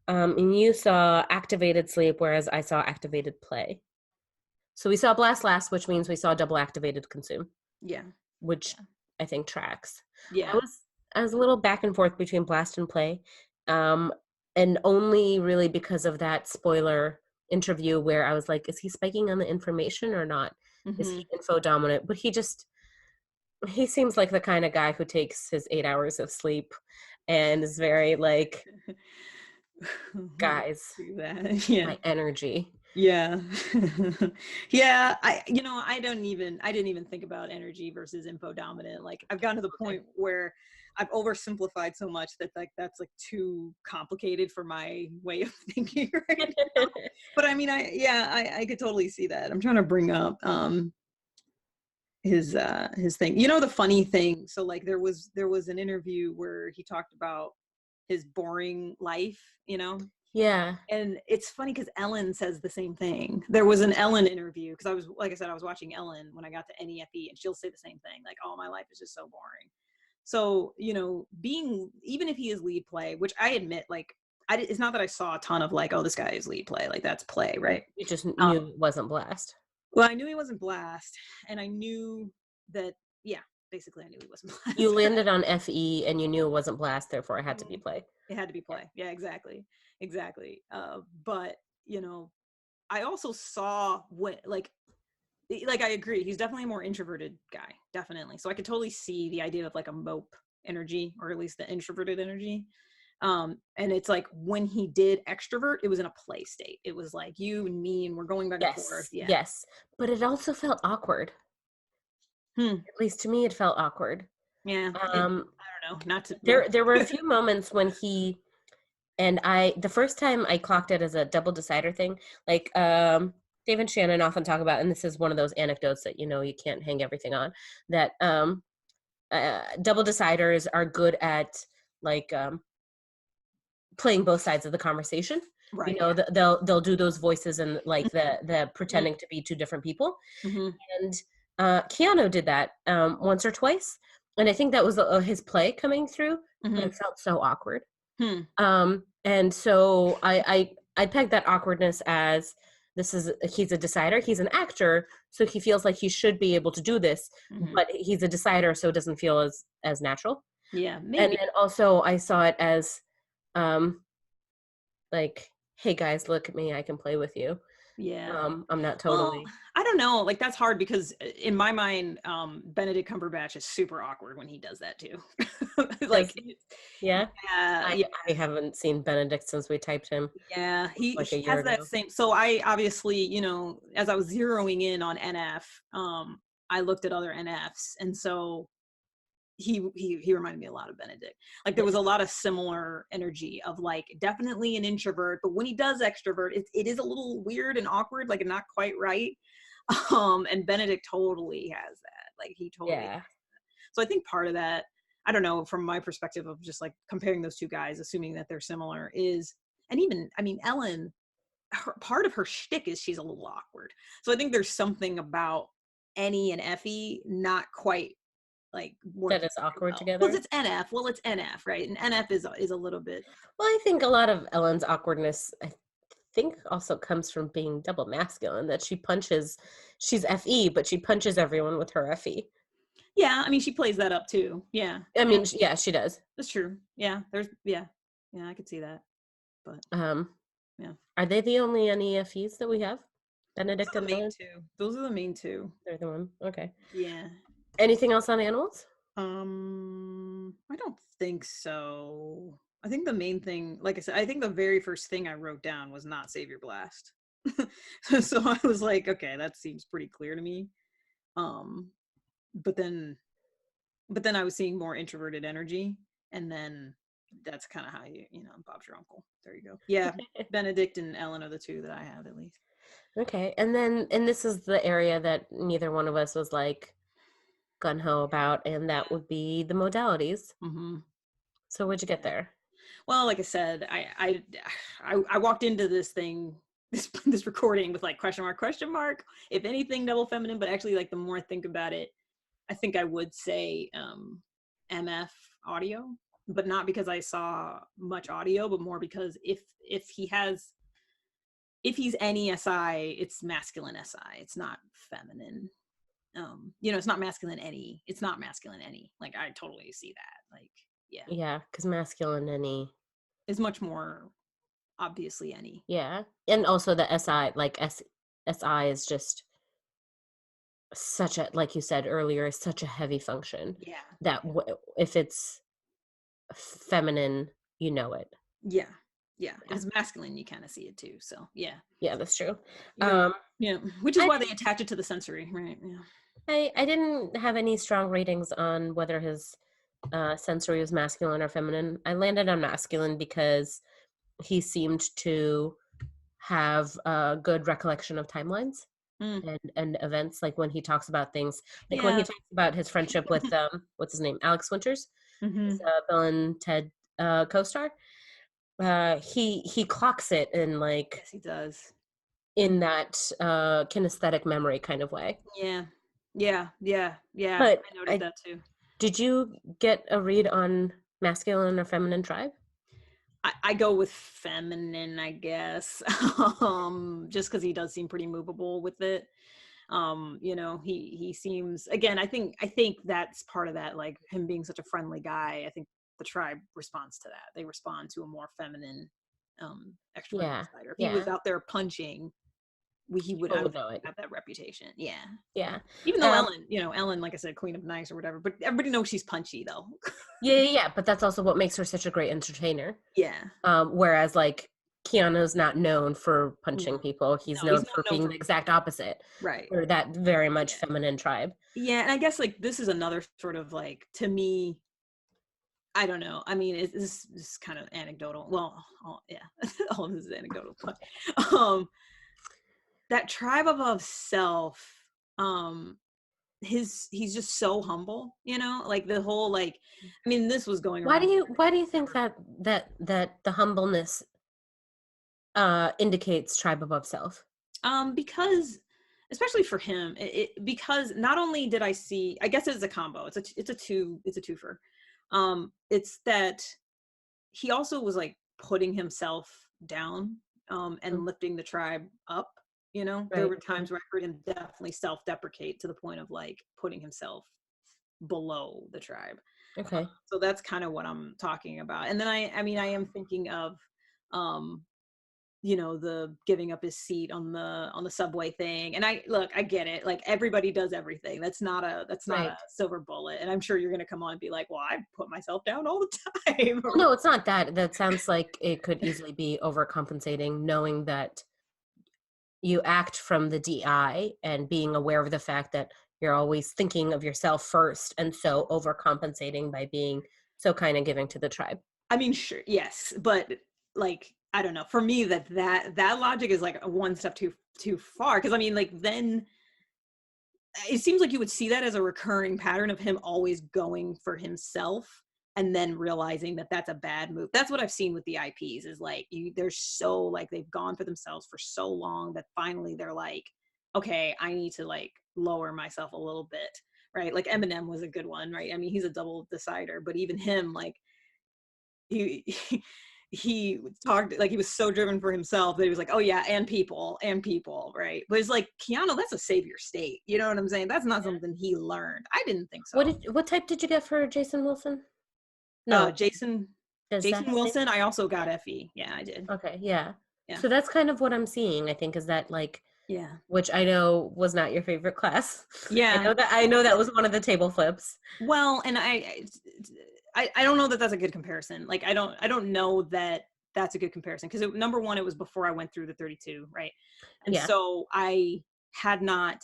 And you saw activated sleep, whereas I saw activated play. So we saw blast last, which means we saw double activated consume. Yeah. Which I think tracks. Yeah. I was a little back and forth between blast and play. And only really because of that spoiler interview where I was like, is he spiking on the information or not? Is he info dominant? But he seems like the kind of guy who takes his 8 hours of sleep and is very like, guys, my energy. Yeah. Yeah. I didn't even think about energy versus info dominant. Like I've gotten to the point where I've oversimplified so much that like that's like too complicated for my way of thinking right now. But I mean, I could totally see that. I'm trying to bring up his thing. The funny thing, so like there was an interview where he talked about his boring life, Yeah. And it's funny because Ellen says the same thing. There was an Ellen interview because I was watching Ellen when I got to NEFE, and she'll say the same thing, like, oh, my life is just so boring. So, even if he is lead play, which I admit, like, it's not that I saw a ton of like, oh, this guy is lead play, like that's play, right? You just knew it wasn't blast. Well, I knew he wasn't blast, and I knew that, basically I knew he wasn't blast. You landed on FE and you knew it wasn't blast, therefore it had to be play. It had to be play. Yeah, exactly. But, I also saw what, like I agree, he's definitely a more introverted guy, definitely. So I could totally see the idea of like a mope energy, or at least the introverted energy. And it's like when he did extrovert, it was in a play state. It was like you and me, and we're going back and forth. Yeah. Yes, but it also felt awkward. At least to me, it felt awkward. Yeah. I don't know. Not to. There were a few moments when he and I. The first time I clocked it as a double decider thing, like Dave and Shannon often talk about, and this is one of those anecdotes that you can't hang everything on. That double deciders are good at like playing both sides of the conversation. Right. They'll do those voices and like the pretending to be two different people. And Keanu did that once or twice, and I think that was his play coming through. But it felt so awkward. And so I pegged that awkwardness as he's a decider, he's an actor, so he feels like he should be able to do this, Mhm. but he's a decider, so it doesn't feel as natural. Yeah, And maybe. then also I saw it as like, hey guys, look at me, I can play with you. Yeah. I'm not Well, totally. I don't know. Like that's hard because in my mind, Benedict Cumberbatch is super awkward when he does that too. Does Like, yeah? yeah, I yeah, I haven't seen Benedict since we typed him yeah. like a He year has that ago. same. So I obviously, as I was zeroing in on NF, I looked at other NFs, and so he reminded me a lot of Benedict. Like there was a lot of similar energy of like definitely an introvert, but when he does extrovert, it is a little weird and awkward, like not quite right. And Benedict totally has that. Like he totally has. Yeah. So I think part of that, I don't know, from my perspective of just like comparing those two guys, assuming that they're similar, is, and even I mean Ellen, part of her shtick is she's a little awkward. So I think there's something about Annie and Effie not quite like That working is awkward well because together. it's NF. Well, it's NF, right? And NF is a little bit. Well, I think a lot of Ellen's awkwardness, I think, also comes from being double masculine, that she's FE, but she punches everyone with her FE. Yeah, I mean, she plays that up too. Yeah, I yeah, mean, yeah, she does. that's true. Yeah, yeah, I could see that. But Um, yeah, are they the only NEFEs that we have? those Benedict are the and main Ellen? two. Those are the main two. They're the one. Okay. Yeah. Anything else on animals? I don't think so. I think the main thing, like I said, I think the very first thing I wrote down was not save your blast. So I was like, okay, that seems pretty clear to me. Um, but then I was seeing more introverted energy, and then that's kind of how Bob's your uncle. There you go. Yeah, Benedict and Ellen are the two that I have at least. Okay. And this is the area that neither one of us was like gun ho about, and that would be the modalities. Hmm. So where'd you get there? Well, like I said, I walked into this thing, this recording with like question mark, if anything double feminine, but actually like the more I think about it, I think I would say MF audio, but not because I saw much audio, but more because if he's any SI, it's masculine SI. It's not feminine. It's not masculine any. It's not masculine any. Like I totally see that. Like, yeah, Yeah, because masculine any. it's much more obviously any. Yeah. And also the SI, like SI is just such a, like you said earlier, is such a heavy function Yeah. that if it's feminine, you know it. Yeah. Yeah. If Yeah. it's masculine, you kind of see it too. So yeah. Yeah, that's true. Yeah. Yeah. Which is I why they attach it to the sensory, right? Yeah. I didn't have any strong ratings on whether his sensory was masculine or feminine. I landed on masculine because he seemed to have a good recollection of timelines Mm. and events, like when he talks about things, like when he Yeah. talks about his friendship with what's his name, Alex Winters, Mm-hmm. his Bill and Ted co-star. He clocks it in like Yes, he does. in that kinesthetic memory kind of way. Yeah. Yeah. Yeah. Yeah. But I noticed that too. did you get a read on masculine or feminine tribe? I go with feminine, I guess. Just because he does seem pretty movable with it. He seems, again, I think that's part of that, like him being such a friendly guy. I think the tribe responds to that. They respond to a more feminine extroverted Yeah, spider. If he was yeah. out there punching, he would, I People don't would think know he it. would have that reputation. Yeah. Yeah. Even though Um, Ellen, like I said, queen of nice or whatever, but everybody knows she's punchy though. yeah. But that's also what makes her such a great entertainer. Yeah. Whereas like Keanu's not known for punching No, people. He's he's known not for known being for the exact opposite, right. or that very much Yeah. feminine tribe. Yeah, and I guess like this is another sort of like, to me, I don't know. I mean, this is kind of anecdotal. Well, yeah, all of this is anecdotal, but that tribe above self, he's just so humble, like the whole like, I mean, this was going Why around. do you think that the humbleness indicates tribe above self? Because especially for him, because not only did I see, I guess it's a combo. It's a twofer. It's that he also was like putting himself down and lifting the tribe up. You know, there Right. were times where I heard him definitely self-deprecate to the point of like putting himself below the tribe. Okay. So that's kind of what I'm talking about. And then I mean, I am thinking of, um, you know, the giving up his seat on the subway thing. And I get it. Like everybody does everything. That's not a Right. silver bullet. And I'm sure you're gonna come on and be like, well, I put myself down all the time. Well, no, it's not that. That sounds like it could easily be overcompensating, knowing that you act from the DI and being aware of the fact that you're always thinking of yourself first, and so overcompensating by being so kind of giving to the tribe. I mean, sure, yes, but like I don't know. For me, that logic is like one step too far. Because I mean, like then it seems like you would see that as a recurring pattern of him always going for himself and then realizing that that's a bad move. That's what I've seen with the IPs is like they're so like they've gone for themselves for so long that finally they're like, okay, I need to like lower myself a little bit, right? Like Eminem was a good one, right? I mean, he's a double decider, but even him, like he he talked like he was so driven for himself that he was like, oh yeah, and people, right? But it's like Keanu, that's a savior state. You know what I'm saying? That's not something he learned. I didn't think so. What type did you get for Jason Wilson? No, Jason does that Wilson, I also got FE. Yeah, I did. Okay, yeah. Yeah. So that's kind of what I'm seeing, I think, is that like, Yeah. which I know was not your favorite class. Yeah. I know that was one of the table flips. Well, and I don't know that that's a good comparison. Like I don't know that that's a good comparison because number one, it was before I went through the 32, right? And Yeah. so I had not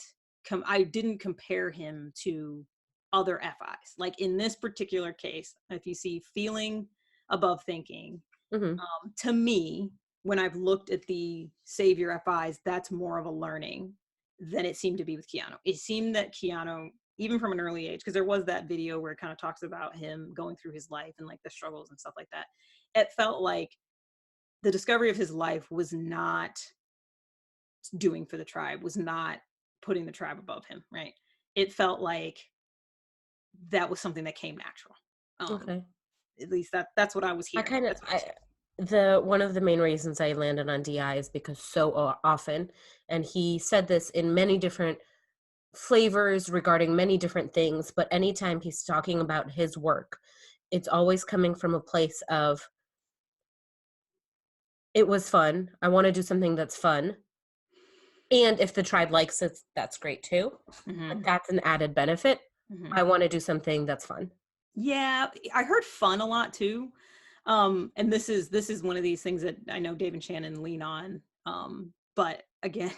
I didn't compare him to other FIs. Like in this particular case, if you see feeling above thinking, Hmm. to me, when I've looked at the savior FIs, that's more of a learning than it seemed to be with Keanu. It seemed that Keanu, even from an early age, because there was that video where it kind of talks about him going through his life and like the struggles and stuff like that. It felt like the discovery of his life was not doing for the tribe, was not putting the tribe above him, right? It felt like that was something that came natural. Okay. At least that's what I was I hearing. kind of, That's what I was hearing. one of the main reasons I landed on DI is because so often, and he said this in many different flavors regarding many different things, but anytime he's talking about his work, it's always coming from a place of, it was fun. I want to do something that's fun. And if the tribe likes it, that's great too. But that's an added benefit. I want to do something that's fun. Yeah, I heard fun a lot too. And this is one of these things that I know Dave and Shannon lean on. But again,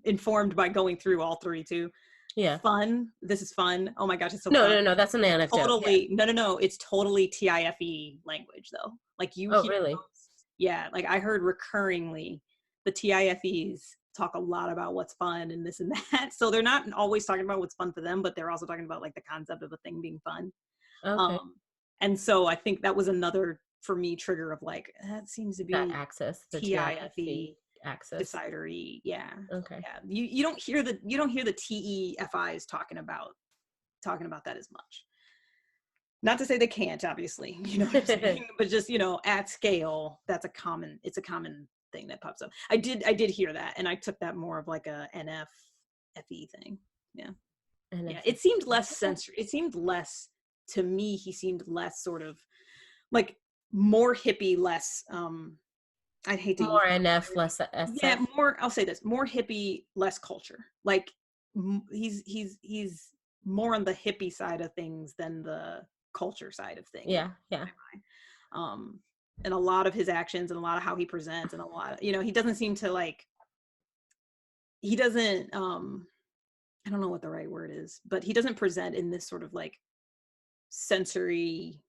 informed by going through all 32. Yeah. Fun. This is fun. Oh my gosh, it's so No, fun. no, that's an anecdote. Totally. Yeah. No. It's totally TIFE language though. Like you Oh, hear really? those, yeah, like I heard recurringly the TIFEs talk a lot about what's fun and this and that. So they're not always talking about what's fun for them, but they're also talking about like the concept of a thing being fun. Okay. And so I think that was another for me trigger of like that seems to be That axis, the TIFE axis. decidery. Yeah. Okay. Yeah. You don't hear the TEFIs talking about that as much. Not to say they can't, obviously, you know what I'm saying? But just, you know, at scale, it's a common thing that pops up. I did hear that, and I took that more of like a NF FE thing. Yeah. And Yeah. It seemed less sensory. It seemed less to me, he seemed less sort of like more hippie, less I'd hate to more use NF, less SF. yeah, more, I'll say this, more hippie, less culture. Like he's more on the hippie side of things than the culture side of things. Yeah. And a lot of his actions and a lot of how he presents and a lot of, you know, he doesn't seem to like, he doesn't I don't know what the right word is, but he doesn't present in this sort of like sensory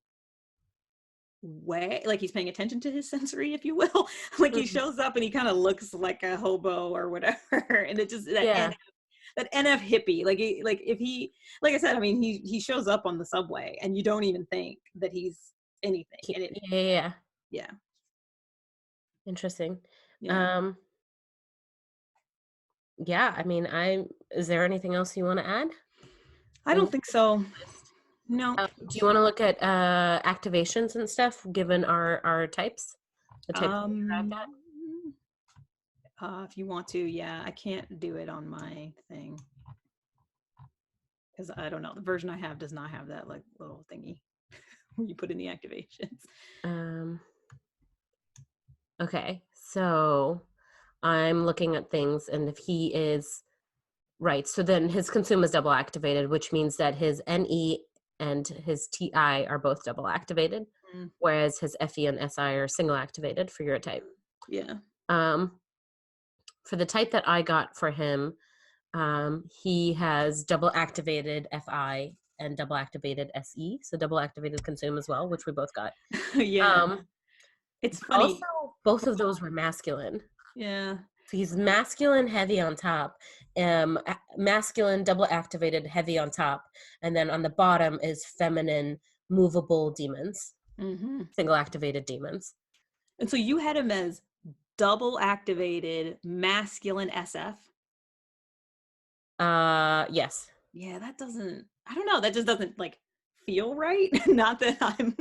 way, like he's paying attention to his sensory, if you will. Like he shows up and he kind of looks like a hobo or whatever, and it just that NF hippie, like if he, like I said, I mean he shows up on the subway and you don't even think that he's anything. Yeah. Interesting. Yeah. Yeah, I mean, is there anything else you want to add? I don't think so. No. Do you want to look at activations and stuff, given our types? The types that we arrived at? If you want to, yeah, I can't do it on my thing because I don't know. The version I have does not have that like little thingy where you put in the activations. Um, okay, so I'm looking at things, and if he is right, so then his consume is double activated, which means that his NE and his TI are both double activated, Mm, whereas his FE and SI are single activated for your type. yeah. Um, for the type that I got for him, he has double activated FI and double activated SE, so double activated consume as well, which we both got. Yeah. Um, It's but funny. also, both of those were masculine. Yeah. So he's masculine heavy on top, masculine double activated heavy on top, and then on the bottom is feminine movable demons, Hmm. single activated demons. And so you had him as double activated masculine SF. Yes. Yeah, that doesn't, I don't know, that just doesn't like feel right. Not that I'm,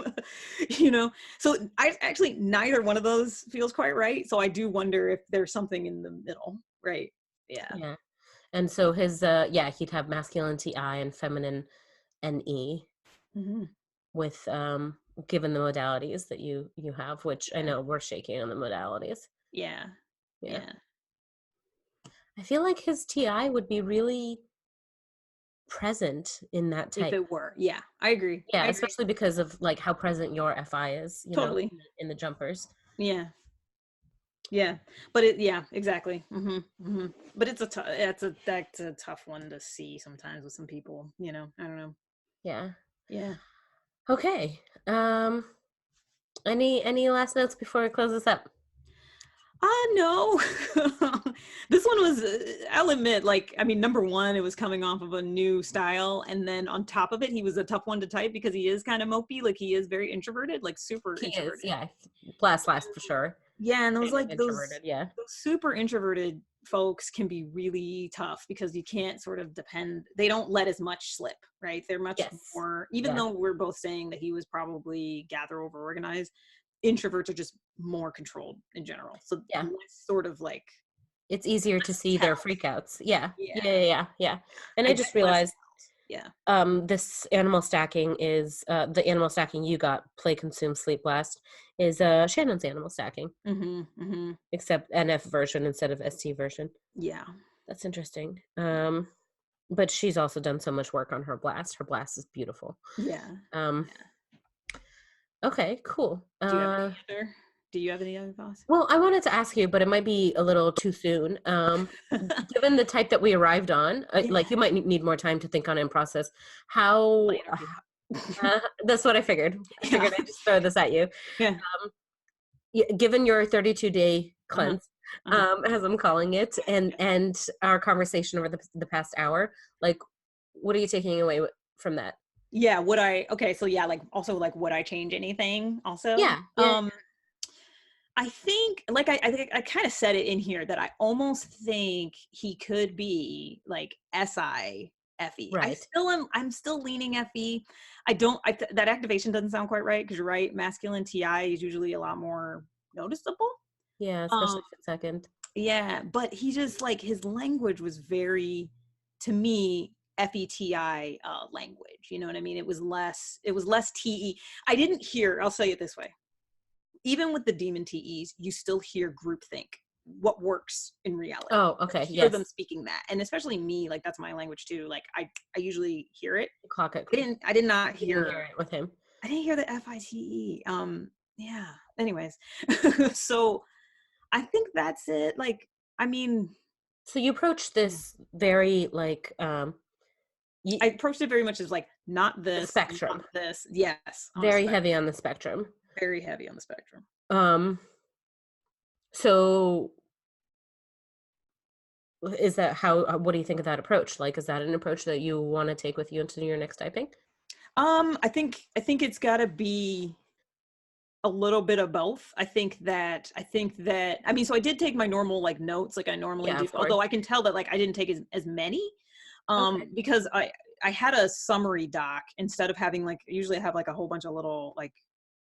so I actually, neither one of those feels quite right. So I do wonder if there's something in the middle, right? Yeah. Yeah. And so his he'd have masculine TI and feminine NE Hmm. with given the modalities that you have, which I Yeah. know we're shaking on the modalities. Yeah. Yeah. Yeah. I feel like his TI would be really present in that If type. it were. Yeah. I agree. Yeah, I agree. especially because of like how present your FI is, Totally. in the jumpers. Yeah. Yeah, but yeah, exactly. But it's that's a tough one to see sometimes with some people. I don't know. Yeah. Yeah. Okay. Any last notes before we close this up? No. This one was, I'll admit, like, I mean, number one, it was coming off of a new style. And then on top of it, he was a tough one to type because he is kind of mopey. Like, he is very introverted, like super He is, introverted. yeah. Blast for sure. Yeah. And those, Kind of like, introverted, yeah. those super introverted folks can be really tough because you can't sort of depend, they don't let as much slip, right? They're much Yes. more, even Yeah. though we're both saying that he was probably gather over organized, introverts are just more controlled in general. So Yeah. less sort of like, It's easier to see their freakouts. Yeah. Yeah. Yeah. And I just get less realized yeah. this animal stacking is the animal stacking you got, play, consume, sleep, blast, is Shannon's animal stacking, except NF version instead of ST version. Yeah. That's interesting. But she's also done so much work on her blast. Her blast is beautiful. Yeah. Okay, cool. Do you have any other thoughts? Well, I wanted to ask you, but it might be a little too soon. Given the type that we arrived on, like you might need more time to think on it and process. How? That's what I figured. I figured I'd just throw this at you. Yeah. Given your 32-day cleanse, as I'm calling it, and our conversation over the past hour, like, what are you taking away from that? Yeah. Like also like would I change anything also? Yeah. I think like I kind of said it in here that I almost think he could be like SI FE. Right. I'm still leaning FE. That activation doesn't sound quite right because you're right. Masculine TI is usually a lot more noticeable. Yeah, especially for second. Yeah, but he just like his language was very, to me, FETI language. You know what I mean? It was less TE. I didn't hear, I'll say it this way. Even with the demon TEs, you still hear groupthink, what works in reality. Oh, okay. You hear them speaking that. And especially me, like that's my language too. Like I usually hear it. Clock it. I did not hear it with him. I didn't hear the FITE. Yeah. Anyways. So I think that's it. Like, I mean, so you approach this very like I approached it very much as like not this spectrum. not this. Yes. Very heavy on the spectrum. Very heavy on the spectrum. So is that what do you think of that approach? Like, is that an approach that you want to take with you into your next typing? I think it's got to be a little bit of both. I think that I mean, so I did take my normal like notes like I normally do, although I can tell that like I didn't take as many because I had a summary doc instead of having like, usually I have like a whole bunch of little like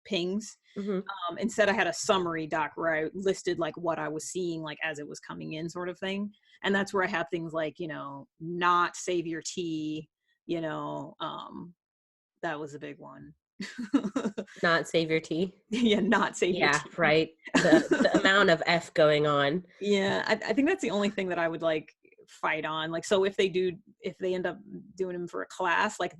pings. Mhm. Instead I had a summary doc where I listed like what I was seeing like as it was coming in, sort of thing. And that's where I have things like, not savior T, that was a big one. Not savior T. Yeah, not savior Yeah, T. right. The amount of F going on. Yeah, I think that's the only thing that I would like fight on. Like, so if they end up doing them for a class, like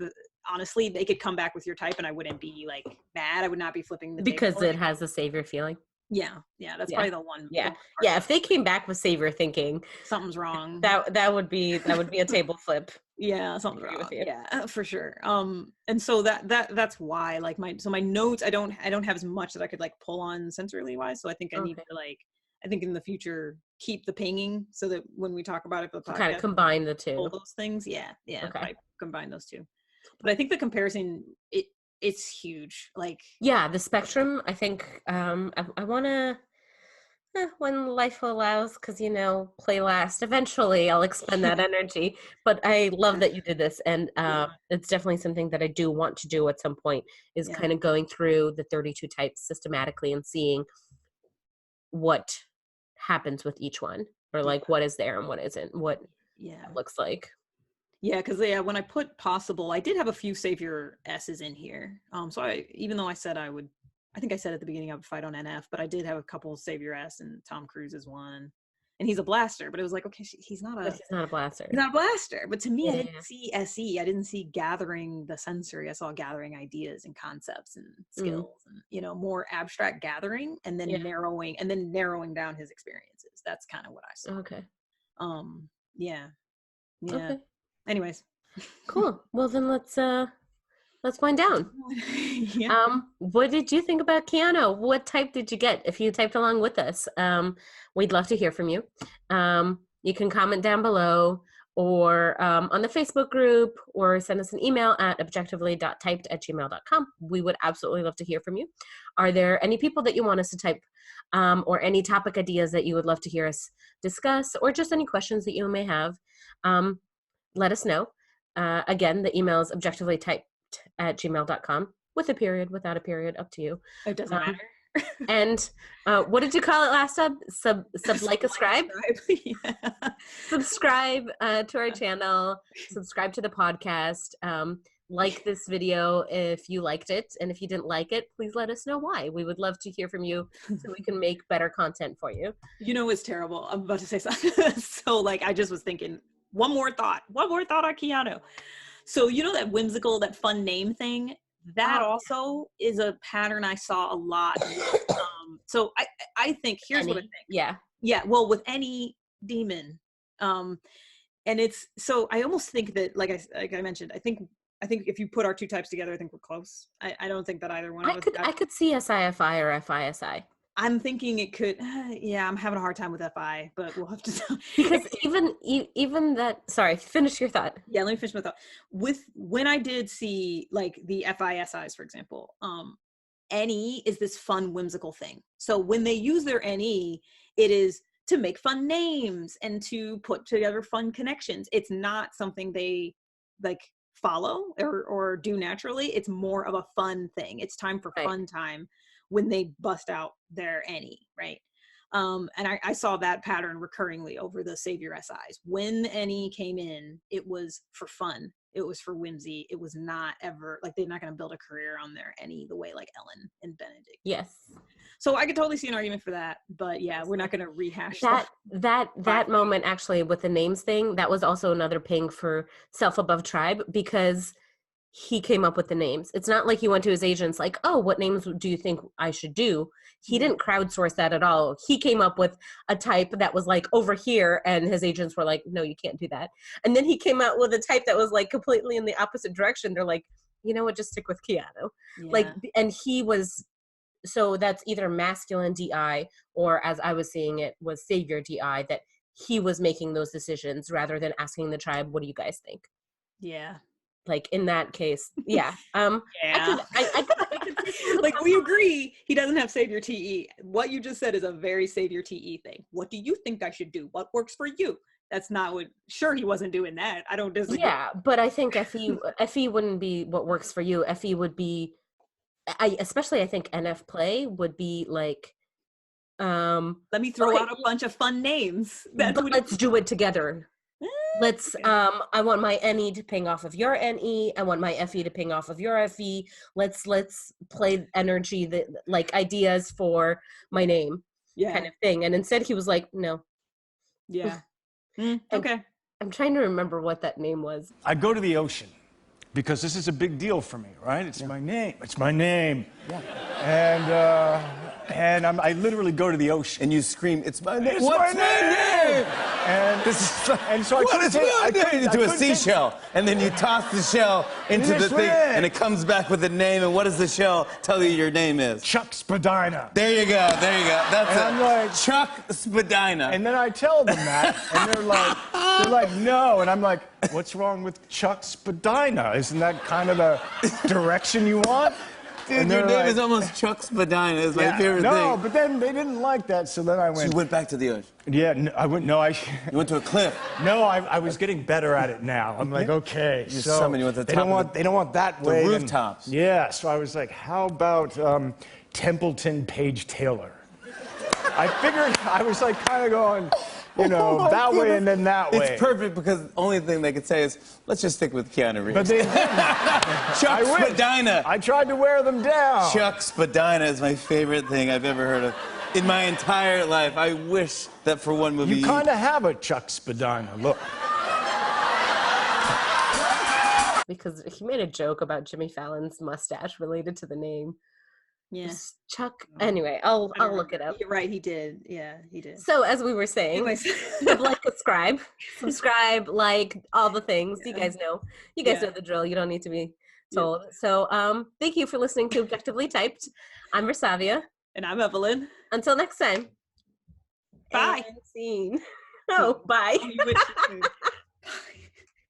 honestly, they could come back with your type and I wouldn't be like mad. I would not be flipping the table. Because it has a savior feeling. Yeah, that's Yeah. probably the one. Yeah. part. Yeah. If they came back with savior thinking, Something's wrong. that would be a table flip. Yeah, something's agree with wrong. you. Yeah, for sure. And so that's why like my notes, I don't have as much that I could like pull on sensorily wise. So I think I need to like, I think in the future keep the pinging so that when we talk about it for the podcast, Kind of combine the all two. those things. Yeah. Okay. I combine those two. But I think the comparison it's huge. Like, Yeah, the spectrum. I think I want to. When life allows, because play last. Eventually, I'll expend that energy. But I love that you did this, and it's definitely something that I do want to do at some point. Is kind of going through the 32 types systematically and seeing what happens with each one, or like what is there and what isn't, what it looks like. Yeah, because when I put possible, I did have a few savior S's in here. So even though I said I think I said at the beginning I would fight on NF, but I did have a couple savior S, and Tom Cruise is one, and he's a blaster. But it was like, okay, he's not a blaster. He's not a blaster. But to me, I didn't see SE. I didn't see gathering the sensory. I saw gathering ideas and concepts and skills, and more abstract gathering, and then narrowing down his experiences. That's kind of what I saw. Okay. Yeah. Okay. Anyways. Cool. Well, then let's wind down. What did you think about Keanu? What type did you get? If you typed along with us, we'd love to hear from you. You can comment down below, or on the Facebook group, or send us an email at objectively.typed@gmail.com. We would absolutely love to hear from you. Are there any people that you want us to type, or any topic ideas that you would love to hear us discuss, or just any questions that you may have? Let us know. Again, the email is objectivelytyped@gmail.com, with a period, without a period, up to you. It doesn't matter. And what did you call it last time? Subscribe? Subscribe to our channel. Subscribe to the podcast. Like this video if you liked it. And if you didn't like it, please let us know why. We would love to hear from you so we can make better content for you. It's terrible. I'm about to say something. So I just was thinking, one more thought on Keanu. So that whimsical, that fun name thing, that also is a pattern I saw a lot. So I think, here's what I think. Yeah. Well, with any demon, and it's, so I almost think that, like I mentioned, I think if you put our two types together, I think we're close. I don't think that either one of us. I could see SIFI or FISI. I'm thinking it could. I'm having a hard time with FI, but we'll have to. Because even that. Sorry, finish your thought. Yeah, let me finish my thought. When I did see the FISIs, for example, NE is this fun, whimsical thing. So when they use their NE, it is to make fun names and to put together fun connections. It's not something they follow or do naturally. It's more of a fun thing. It's time for fun time when they bust out their NE, right? And I saw that pattern recurringly over the Savior SIs. When NE came in, it was for fun. It was for whimsy. It was not ever, they're not going to build a career on their NE the way Ellen and Benedict. Yes. So I could totally see an argument for that, but yeah, we're not going to rehash that moment actually with the names thing. That was also another ping for Self Above Tribe, because he came up with the names. It's not like he went to his agents like, oh, what names do you think I should do? He didn't crowdsource that at all. He came up with a type that was over here, and his agents were like, no, you can't do that. And then he came out with a type that was completely in the opposite direction. They're like, you know what, just stick with Keanu. Yeah. And he was, so that's either masculine DI, or as I was seeing it, was savior DI, that he was making those decisions rather than asking the tribe, what do you guys think? Yeah. In that case, yeah. Yeah. We agree he doesn't have savior TE. What you just said is a very savior TE thing. What do you think I should do? What works for you? That's not what, sure, he wasn't doing that. I don't disagree. Yeah, but I think FE wouldn't be what works for you. FE would be especially I think NF Play would be like, Let me throw okay, out a bunch of fun names. That's but what let's do it together. Let's okay. I want my NE to ping off of your NE. I want my FE to ping off of your FE. Let's play energy that like ideas for my name Yeah. kind of thing. And instead he was like, no. Yeah. Okay. I'm trying to remember what that name was. I go to the ocean because this is a big deal for me, right? It's my name. It's my name. Yeah. And I literally go to the ocean. And you scream, "It's my name! It's What's my my name?" And So I what is my name? into a seashell, and then you toss the shell into the thing, and it comes back with a name. And what does the shell tell you your name is? Chuck Spadina. There you go. There you go. That's And it. I'm like, Chuck Spadina. And then I tell them that, and they're like, no. And I'm like, what's wrong with Chuck Spadina? Isn't that kind of the direction you want? Dude, your name is almost Chuck Spadina. It's my favorite thing. No, but then they didn't like that, so then I went. So you went back to the ocean. Yeah, no, I went. No, I. You went to a cliff. No, I was getting better at it now. I'm like, okay, You so summon you at the they top don't of want they don't want that way. the then- rooftops. Yeah, so I was like, how about Templeton Page Taylor? I figured I was like kind of going, you know, Oh my that way goodness. and then that way. It's perfect because the only thing they could say is, let's just stick with Keanu Reeves. But they Chuck I wish. Spadina. I tried to wear them down. Chuck Spadina is my favorite thing I've ever heard of in my entire life. I wish that for one movie. You kind of have a Chuck Spadina look. Because he made a joke about Jimmy Fallon's mustache related to the name. Yes. Chuck. Anyway, I'll look it up. You're right. He did. Yeah, he did. So as we were saying, Anyways. like, subscribe, like all the things. You guys know. You guys know the drill. You don't need to be told. So thank you for listening to Objectively Typed. I'm Versavia. And I'm Evelyn. Until next time. Bye. And scene. Oh, bye. You wish you could.